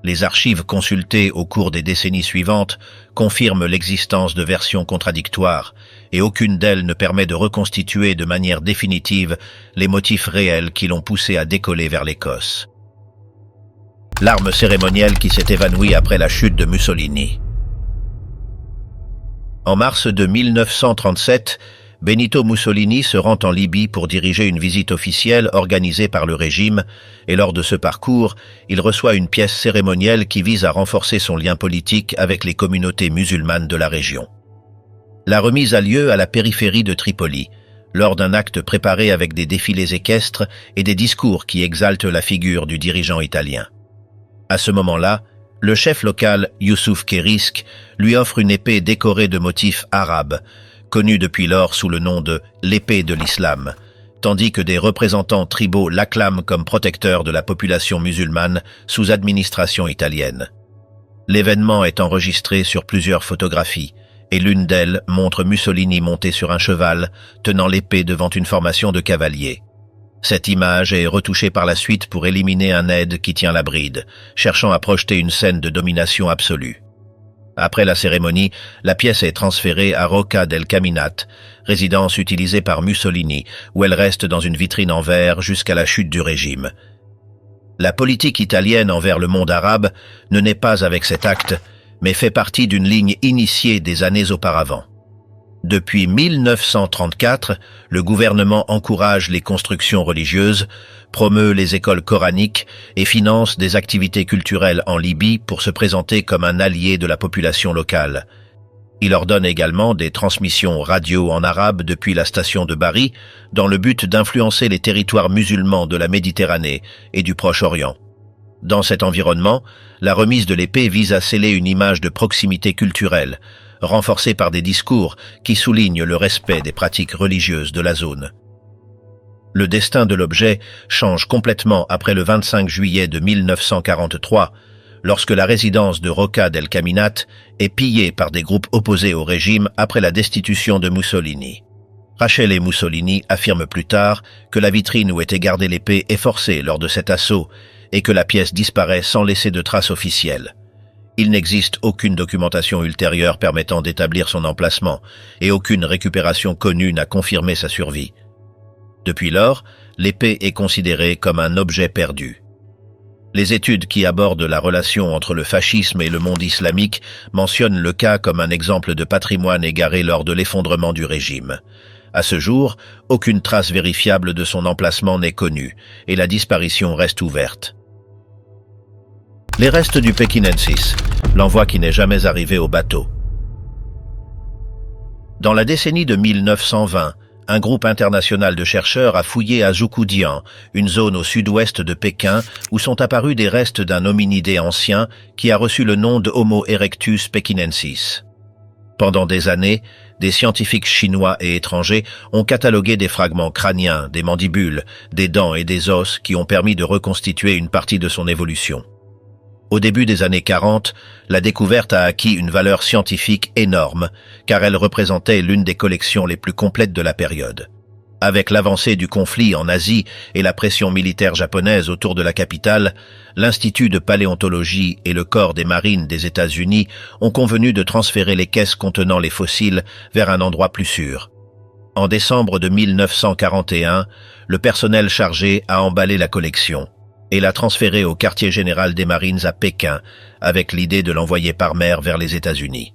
Les archives consultées au cours des décennies suivantes confirment l'existence de versions contradictoires et aucune d'elles ne permet de reconstituer de manière définitive les motifs réels qui l'ont poussé à décoller vers l'Écosse. L'arme cérémonielle qui s'est évanouie après la chute de Mussolini. En mars de 1937, Benito Mussolini se rend en Libye pour diriger une visite officielle organisée par le régime, et lors de ce parcours, il reçoit une pièce cérémonielle qui vise à renforcer son lien politique avec les communautés musulmanes de la région. La remise a lieu à la périphérie de Tripoli, lors d'un acte préparé avec des défilés équestres et des discours qui exaltent la figure du dirigeant italien. À ce moment-là, le chef local, Youssouf Kerisk, lui offre une épée décorée de motifs arabes, connue depuis lors sous le nom de l'épée de l'islam, tandis que des représentants tribaux l'acclament comme protecteur de la population musulmane sous administration italienne. L'événement est enregistré sur plusieurs photographies, et l'une d'elles montre Mussolini monté sur un cheval, tenant l'épée devant une formation de cavaliers. Cette image est retouchée par la suite pour éliminer un aide qui tient la bride, cherchant à projeter une scène de domination absolue. Après la cérémonie, la pièce est transférée à Rocca del Caminat, résidence utilisée par Mussolini, où elle reste dans une vitrine en verre jusqu'à la chute du régime. La politique italienne envers le monde arabe ne naît pas avec cet acte, mais fait partie d'une ligne initiée des années auparavant. Depuis 1934, le gouvernement encourage les constructions religieuses, promeut les écoles coraniques et finance des activités culturelles en Libye pour se présenter comme un allié de la population locale. Il ordonne également des transmissions radio en arabe depuis la station de Bari, dans le but d'influencer les territoires musulmans de la Méditerranée et du Proche-Orient. Dans cet environnement, la remise de l'épée vise à sceller une image de proximité culturelle, renforcée par des discours qui soulignent le respect des pratiques religieuses de la zone. Le destin de l'objet change complètement après le 25 juillet de 1943, lorsque la résidence de Rocca del Caminat est pillée par des groupes opposés au régime après la destitution de Mussolini. Rachele Mussolini affirme plus tard que la vitrine où était gardée l'épée est forcée lors de cet assaut et que la pièce disparaît sans laisser de traces officielles. Il n'existe aucune documentation ultérieure permettant d'établir son emplacement et aucune récupération connue n'a confirmé sa survie. Depuis lors, l'épée est considérée comme un objet perdu. Les études qui abordent la relation entre le fascisme et le monde islamique mentionnent le cas comme un exemple de patrimoine égaré lors de l'effondrement du régime. À ce jour, aucune trace vérifiable de son emplacement n'est connue et la disparition reste ouverte. Les restes du Pekinensis, l'envoi qui n'est jamais arrivé au bateau. Dans la décennie de 1920, un groupe international de chercheurs a fouillé à Zhoukoudian, une zone au sud-ouest de Pékin, où sont apparus des restes d'un hominidé ancien qui a reçu le nom de Homo erectus pekinensis. Pendant des années, des scientifiques chinois et étrangers ont catalogué des fragments crâniens, des mandibules, des dents et des os qui ont permis de reconstituer une partie de son évolution. Au début des années 40, la découverte a acquis une valeur scientifique énorme, car elle représentait l'une des collections les plus complètes de la période. Avec l'avancée du conflit en Asie et la pression militaire japonaise autour de la capitale, l'Institut de paléontologie et le Corps des marines des États-Unis ont convenu de transférer les caisses contenant les fossiles vers un endroit plus sûr. En décembre de 1941, le personnel chargé a emballé la collection et l'a transféré au quartier général des Marines à Pékin, avec l'idée de l'envoyer par mer vers les États-Unis.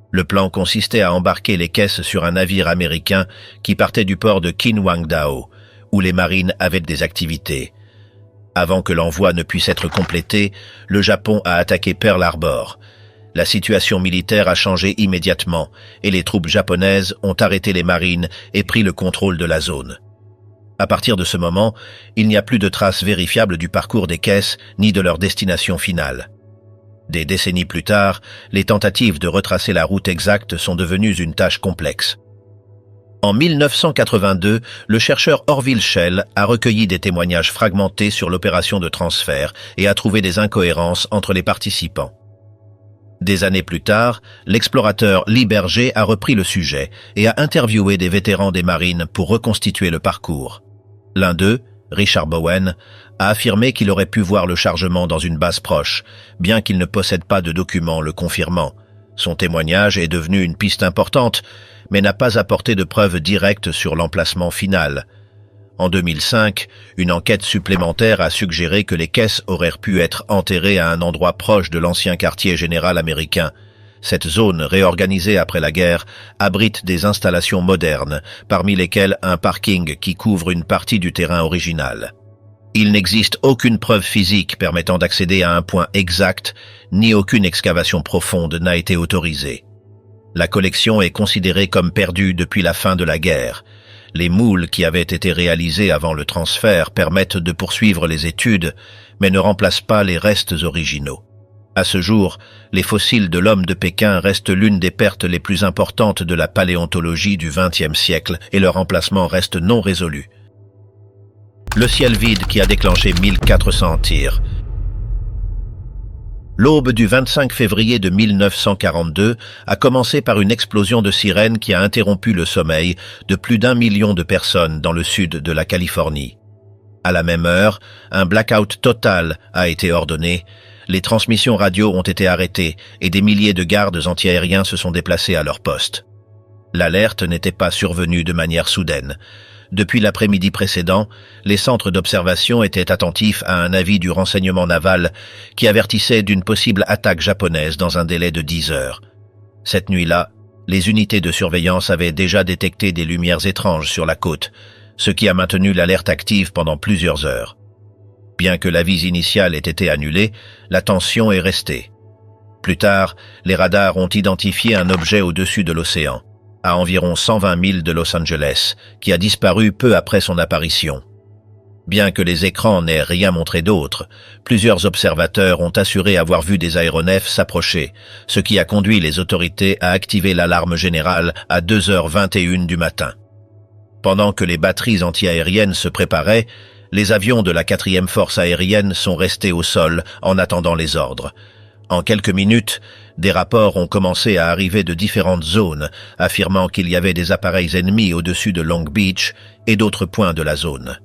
Le plan consistait à embarquer les caisses sur un navire américain qui partait du port de Qinhuangdao, où les marines avaient des activités. Avant que l'envoi ne puisse être complété, le Japon a attaqué Pearl Harbor. La situation militaire a changé immédiatement, et les troupes japonaises ont arrêté les marines et pris le contrôle de la zone. À partir de ce moment, il n'y a plus de traces vérifiables du parcours des caisses ni de leur destination finale. Des décennies plus tard, les tentatives de retracer la route exacte sont devenues une tâche complexe. En 1982, le chercheur Orville Schell a recueilli des témoignages fragmentés sur l'opération de transfert et a trouvé des incohérences entre les participants. Des années plus tard, l'explorateur Lee Berger a repris le sujet et a interviewé des vétérans des marines pour reconstituer le parcours. L'un d'eux, Richard Bowen, a affirmé qu'il aurait pu voir le chargement dans une base proche, bien qu'il ne possède pas de documents le confirmant. Son témoignage est devenu une piste importante, mais n'a pas apporté de preuves directes sur l'emplacement final. En 2005, une enquête supplémentaire a suggéré que les caisses auraient pu être enterrées à un endroit proche de l'ancien quartier général américain. Cette zone, réorganisée après la guerre, abrite des installations modernes, parmi lesquelles un parking qui couvre une partie du terrain original. Il n'existe aucune preuve physique permettant d'accéder à un point exact, ni aucune excavation profonde n'a été autorisée. La collection est considérée comme perdue depuis la fin de la guerre. Les moules qui avaient été réalisés avant le transfert permettent de poursuivre les études, mais ne remplacent pas les restes originaux. À ce jour, les fossiles de l'homme de Pékin restent l'une des pertes les plus importantes de la paléontologie du XXe siècle et leur emplacement reste non résolu. Le ciel vide qui a déclenché 1400 tirs. L'aube du 25 février de 1942 a commencé par une explosion de sirènes qui a interrompu le sommeil de plus d'1 million de personnes dans le sud de la Californie. À la même heure, un blackout total a été ordonné, les transmissions radio ont été arrêtées et des milliers de gardes antiaériens se sont déplacés à leur poste. L'alerte n'était pas survenue de manière soudaine. Depuis l'après-midi précédent, les centres d'observation étaient attentifs à un avis du renseignement naval qui avertissait d'une possible attaque japonaise dans un délai de 10 heures. Cette nuit-là, les unités de surveillance avaient déjà détecté des lumières étranges sur la côte, ce qui a maintenu l'alerte active pendant plusieurs heures. Bien que l'avis initial ait été annulé, la tension est restée. Plus tard, les radars ont identifié un objet au-dessus de l'océan, à environ 120 milles de Los Angeles, qui a disparu peu après son apparition. Bien que les écrans n'aient rien montré d'autre, plusieurs observateurs ont assuré avoir vu des aéronefs s'approcher, ce qui a conduit les autorités à activer l'alarme générale à 2h21 du matin. Pendant que les batteries antiaériennes se préparaient, les avions de la 4e force aérienne sont restés au sol en attendant les ordres. En quelques minutes, des rapports ont commencé à arriver de différentes zones, affirmant qu'il y avait des appareils ennemis au-dessus de Long Beach et d'autres points de la zone.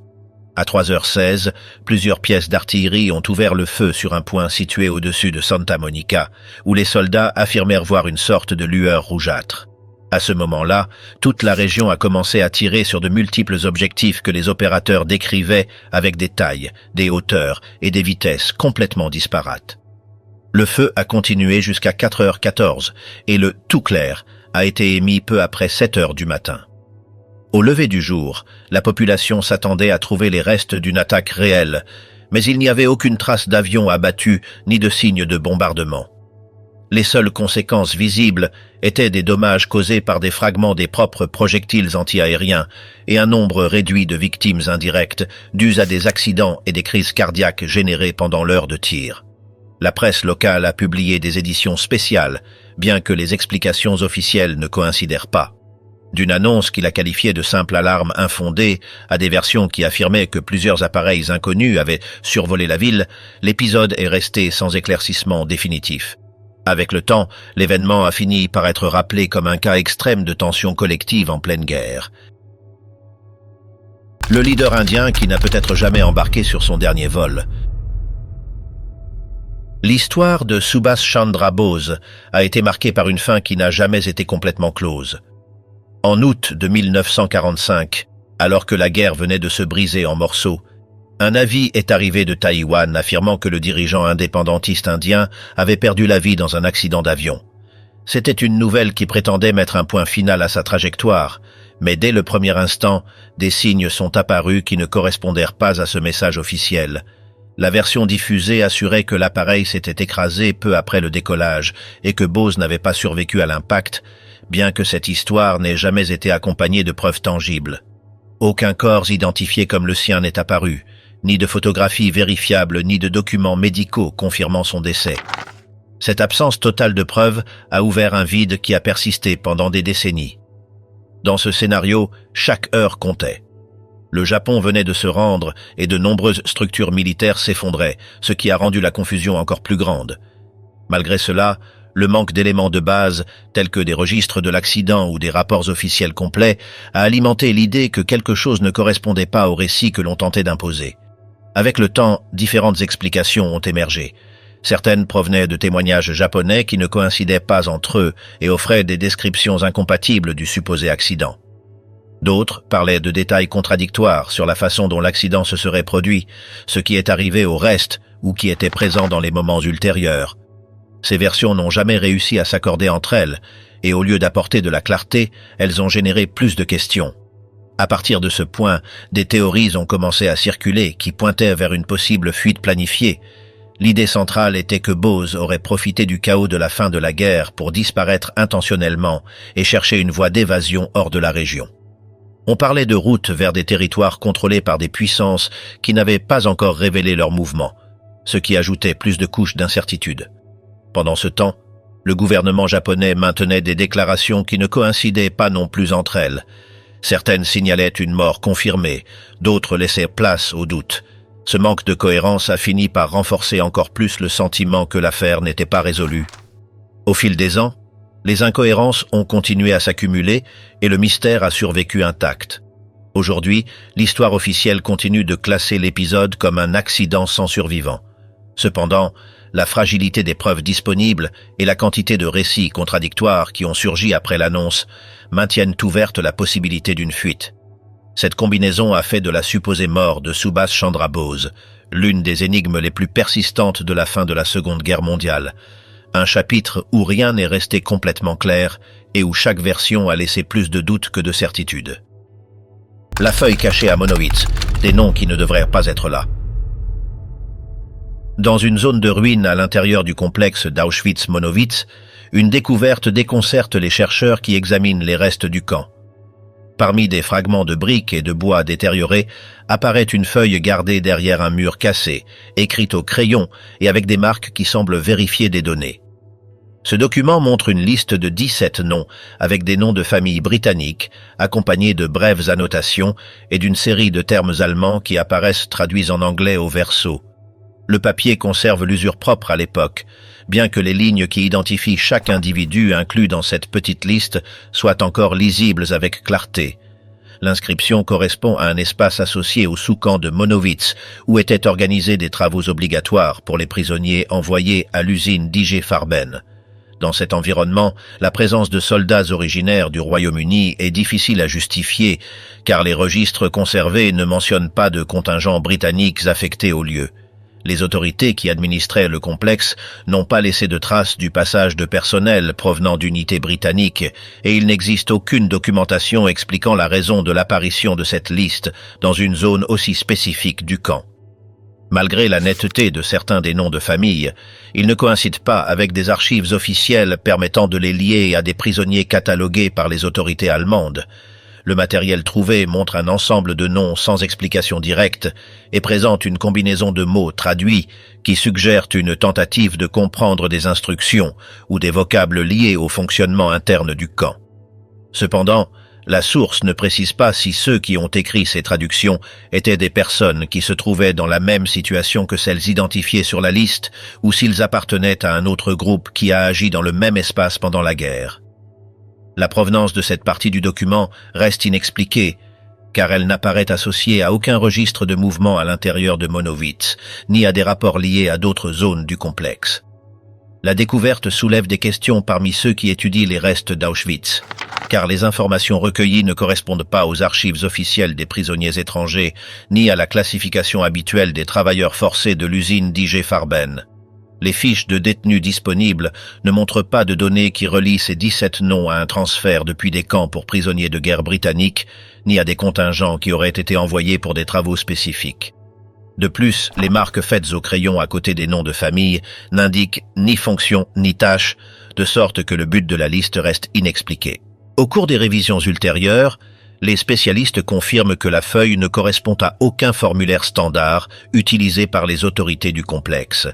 À 3h16, plusieurs pièces d'artillerie ont ouvert le feu sur un point situé au-dessus de Santa Monica, où les soldats affirmèrent voir une sorte de lueur rougeâtre. À ce moment-là, toute la région a commencé à tirer sur de multiples objectifs que les opérateurs décrivaient avec des tailles, des hauteurs et des vitesses complètement disparates. Le feu a continué jusqu'à 4h14 et le « tout clair » a été émis peu après 7h du matin. Au lever du jour, la population s'attendait à trouver les restes d'une attaque réelle, mais il n'y avait aucune trace d'avion abattu ni de signe de bombardement. Les seules conséquences visibles étaient des dommages causés par des fragments des propres projectiles antiaériens et un nombre réduit de victimes indirectes dues à des accidents et des crises cardiaques générées pendant l'heure de tir. La presse locale a publié des éditions spéciales, bien que les explications officielles ne coïncidèrent pas. D'une annonce qu'il a qualifiée de simple alarme infondée à des versions qui affirmaient que plusieurs appareils inconnus avaient survolé la ville, l'épisode est resté sans éclaircissement définitif. Avec le temps, l'événement a fini par être rappelé comme un cas extrême de tension collective en pleine guerre. Le leader indien qui n'a peut-être jamais embarqué sur son dernier vol. L'histoire de Subhash Chandra Bose a été marquée par une fin qui n'a jamais été complètement close. En août de 1945, alors que la guerre venait de se briser en morceaux, un avis est arrivé de Taïwan affirmant que le dirigeant indépendantiste indien avait perdu la vie dans un accident d'avion. C'était une nouvelle qui prétendait mettre un point final à sa trajectoire, mais dès le premier instant, des signes sont apparus qui ne correspondèrent pas à ce message officiel. La version diffusée assurait que l'appareil s'était écrasé peu après le décollage et que Bose n'avait pas survécu à l'impact, bien que cette histoire n'ait jamais été accompagnée de preuves tangibles. Aucun corps identifié comme le sien n'est apparu, ni de photographies vérifiables ni de documents médicaux confirmant son décès. Cette absence totale de preuves a ouvert un vide qui a persisté pendant des décennies. Dans ce scénario, chaque heure comptait. Le Japon venait de se rendre et de nombreuses structures militaires s'effondraient, ce qui a rendu la confusion encore plus grande. Malgré cela, le manque d'éléments de base, tels que des registres de l'accident ou des rapports officiels complets, a alimenté l'idée que quelque chose ne correspondait pas au récit que l'on tentait d'imposer. Avec le temps, différentes explications ont émergé. Certaines provenaient de témoignages japonais qui ne coïncidaient pas entre eux et offraient des descriptions incompatibles du supposé accident. D'autres parlaient de détails contradictoires sur la façon dont l'accident se serait produit, ce qui est arrivé au reste ou qui était présent dans les moments ultérieurs. Ces versions n'ont jamais réussi à s'accorder entre elles, et au lieu d'apporter de la clarté, elles ont généré plus de questions. À partir de ce point, des théories ont commencé à circuler qui pointaient vers une possible fuite planifiée. L'idée centrale était que Bose aurait profité du chaos de la fin de la guerre pour disparaître intentionnellement et chercher une voie d'évasion hors de la région. On parlait de routes vers des territoires contrôlés par des puissances qui n'avaient pas encore révélé leur mouvement, ce qui ajoutait plus de couches d'incertitude. Pendant ce temps, le gouvernement japonais maintenait des déclarations qui ne coïncidaient pas non plus entre elles. Certaines signalaient une mort confirmée, d'autres laissaient place au doute. Ce manque de cohérence a fini par renforcer encore plus le sentiment que l'affaire n'était pas résolue. Au fil des ans, les incohérences ont continué à s'accumuler et le mystère a survécu intact. Aujourd'hui, l'histoire officielle continue de classer l'épisode comme un accident sans survivant. Cependant, la fragilité des preuves disponibles et la quantité de récits contradictoires qui ont surgi après l'annonce maintiennent ouverte la possibilité d'une fuite. Cette combinaison a fait de la supposée mort de Subhas Chandra Bose l'une des énigmes les plus persistantes de la fin de la Seconde Guerre mondiale. Un chapitre où rien n'est resté complètement clair et où chaque version a laissé plus de doutes que de certitudes. La feuille cachée à Monowitz, des noms qui ne devraient pas être là. Dans une zone de ruines à l'intérieur du complexe d'Auschwitz-Monowitz, une découverte déconcerte les chercheurs qui examinent les restes du camp. Parmi des fragments de briques et de bois détériorés, apparaît une feuille gardée derrière un mur cassé, écrite au crayon et avec des marques qui semblent vérifier des données. Ce document montre une liste de 17 noms, avec des noms de familles britanniques, accompagnés de brèves annotations et d'une série de termes allemands qui apparaissent traduits en anglais au verso. Le papier conserve l'usure propre à l'époque, bien que les lignes qui identifient chaque individu inclus dans cette petite liste soient encore lisibles avec clarté. L'inscription correspond à un espace associé au sous-camp de Monowitz, où étaient organisés des travaux obligatoires pour les prisonniers envoyés à l'usine d'I.G. Farben. Dans cet environnement, la présence de soldats originaires du Royaume-Uni est difficile à justifier, car les registres conservés ne mentionnent pas de contingents britanniques affectés au lieu. Les autorités qui administraient le complexe n'ont pas laissé de traces du passage de personnel provenant d'unités britanniques et il n'existe aucune documentation expliquant la raison de l'apparition de cette liste dans une zone aussi spécifique du camp. Malgré la netteté de certains des noms de famille, ils ne coïncident pas avec des archives officielles permettant de les lier à des prisonniers catalogués par les autorités allemandes. Le matériel trouvé montre un ensemble de noms sans explication directe et présente une combinaison de mots traduits qui suggèrent une tentative de comprendre des instructions ou des vocables liés au fonctionnement interne du camp. Cependant, la source ne précise pas si ceux qui ont écrit ces traductions étaient des personnes qui se trouvaient dans la même situation que celles identifiées sur la liste ou s'ils appartenaient à un autre groupe qui a agi dans le même espace pendant la guerre. La provenance de cette partie du document reste inexpliquée, car elle n'apparaît associée à aucun registre de mouvement à l'intérieur de Monowitz, ni à des rapports liés à d'autres zones du complexe. La découverte soulève des questions parmi ceux qui étudient les restes d'Auschwitz, car les informations recueillies ne correspondent pas aux archives officielles des prisonniers étrangers, ni à la classification habituelle des travailleurs forcés de l'usine d'I.G. Farben. Les fiches de détenus disponibles ne montrent pas de données qui relient ces 17 noms à un transfert depuis des camps pour prisonniers de guerre britanniques, ni à des contingents qui auraient été envoyés pour des travaux spécifiques. De plus, les marques faites au crayon à côté des noms de famille n'indiquent ni fonction ni tâche, de sorte que le but de la liste reste inexpliqué. Au cours des révisions ultérieures, les spécialistes confirment que la feuille ne correspond à aucun formulaire standard utilisé par les autorités du complexe.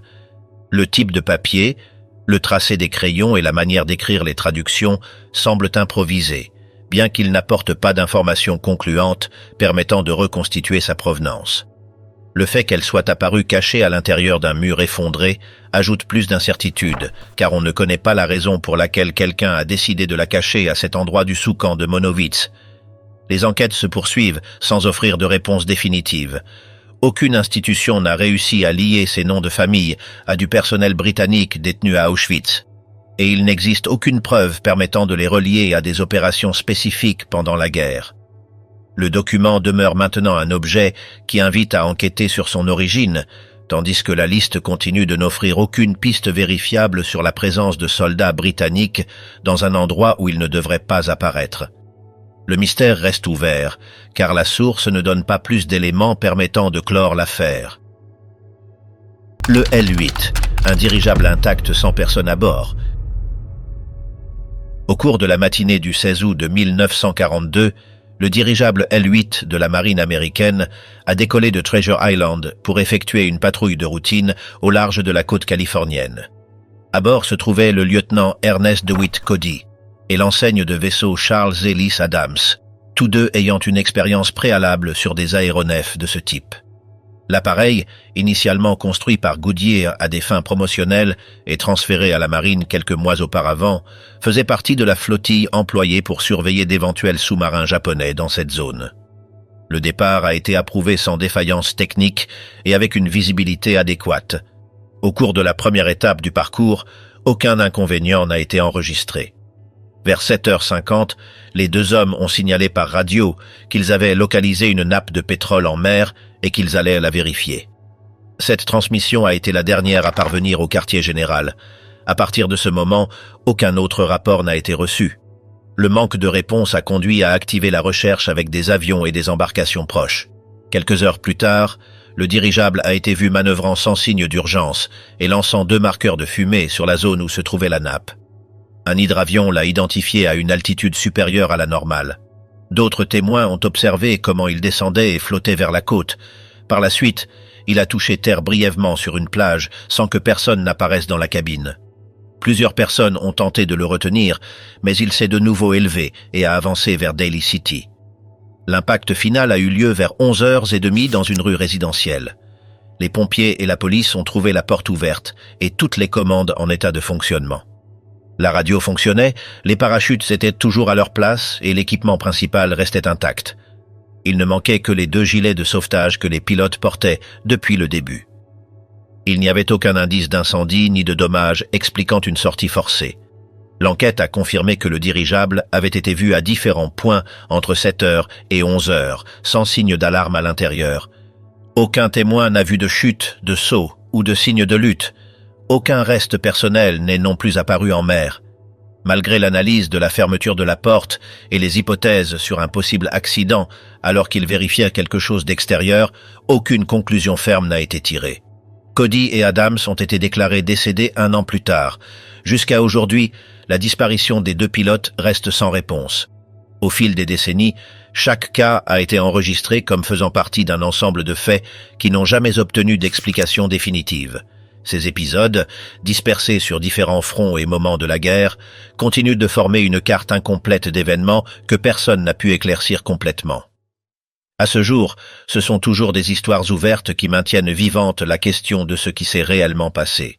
Le type de papier, le tracé des crayons et la manière d'écrire les traductions semblent improvisés, bien qu'ils n'apportent pas d'informations concluantes permettant de reconstituer sa provenance. Le fait qu'elle soit apparue cachée à l'intérieur d'un mur effondré ajoute plus d'incertitude, car on ne connaît pas la raison pour laquelle quelqu'un a décidé de la cacher à cet endroit du sous-camp de Monowitz. Les enquêtes se poursuivent sans offrir de réponse définitive. Aucune institution n'a réussi à lier ces noms de famille à du personnel britannique détenu à Auschwitz. Et il n'existe aucune preuve permettant de les relier à des opérations spécifiques pendant la guerre. Le document demeure maintenant un objet qui invite à enquêter sur son origine, tandis que la liste continue de n'offrir aucune piste vérifiable sur la présence de soldats britanniques dans un endroit où ils ne devraient pas apparaître. Le mystère reste ouvert, car la source ne donne pas plus d'éléments permettant de clore l'affaire. Le L-8, un dirigeable intact sans personne à bord. Au cours de la matinée du 16 août de 1942, le dirigeable L-8 de la marine américaine a décollé de Treasure Island pour effectuer une patrouille de routine au large de la côte californienne. À bord se trouvait le lieutenant Ernest DeWitt Cody et l'enseigne de vaisseau Charles Ellis Adams, tous deux ayant une expérience préalable sur des aéronefs de ce type. L'appareil, initialement construit par Goodyear à des fins promotionnelles et transféré à la marine quelques mois auparavant, faisait partie de la flottille employée pour surveiller d'éventuels sous-marins japonais dans cette zone. Le départ a été approuvé sans défaillance technique et avec une visibilité adéquate. Au cours de la première étape du parcours, aucun inconvénient n'a été enregistré. Vers 7h50, les deux hommes ont signalé par radio qu'ils avaient localisé une nappe de pétrole en mer et qu'ils allaient la vérifier. Cette transmission a été la dernière à parvenir au quartier général. À partir de ce moment, aucun autre rapport n'a été reçu. Le manque de réponse a conduit à activer la recherche avec des avions et des embarcations proches. Quelques heures plus tard, le dirigeable a été vu manœuvrant sans signe d'urgence et lançant 2 marqueurs de fumée sur la zone où se trouvait la nappe. Un hydravion l'a identifié à une altitude supérieure à la normale. D'autres témoins ont observé comment il descendait et flottait vers la côte. Par la suite, il a touché terre brièvement sur une plage sans que personne n'apparaisse dans la cabine. Plusieurs personnes ont tenté de le retenir, mais il s'est de nouveau élevé et a avancé vers Daly City. L'impact final a eu lieu vers 11h30 dans une rue résidentielle. Les pompiers et la police ont trouvé la porte ouverte et toutes les commandes en état de fonctionnement. La radio fonctionnait, les parachutes étaient toujours à leur place et l'équipement principal restait intact. Il ne manquait que les 2 gilets de sauvetage que les pilotes portaient depuis le début. Il n'y avait aucun indice d'incendie ni de dommages expliquant une sortie forcée. L'enquête a confirmé que le dirigeable avait été vu à différents points entre 7h et 11h, sans signe d'alarme à l'intérieur. Aucun témoin n'a vu de chute, de saut ou de signe de lutte. Aucun reste personnel n'est non plus apparu en mer. Malgré l'analyse de la fermeture de la porte et les hypothèses sur un possible accident alors qu'il vérifiait quelque chose d'extérieur, aucune conclusion ferme n'a été tirée. Cody et Adams ont été déclarés décédés 1 an plus tard. Jusqu'à aujourd'hui, la disparition des 2 pilotes reste sans réponse. Au fil des décennies, chaque cas a été enregistré comme faisant partie d'un ensemble de faits qui n'ont jamais obtenu d'explication définitive. Ces épisodes, dispersés sur différents fronts et moments de la guerre, continuent de former une carte incomplète d'événements que personne n'a pu éclaircir complètement. À ce jour, ce sont toujours des histoires ouvertes qui maintiennent vivante la question de ce qui s'est réellement passé.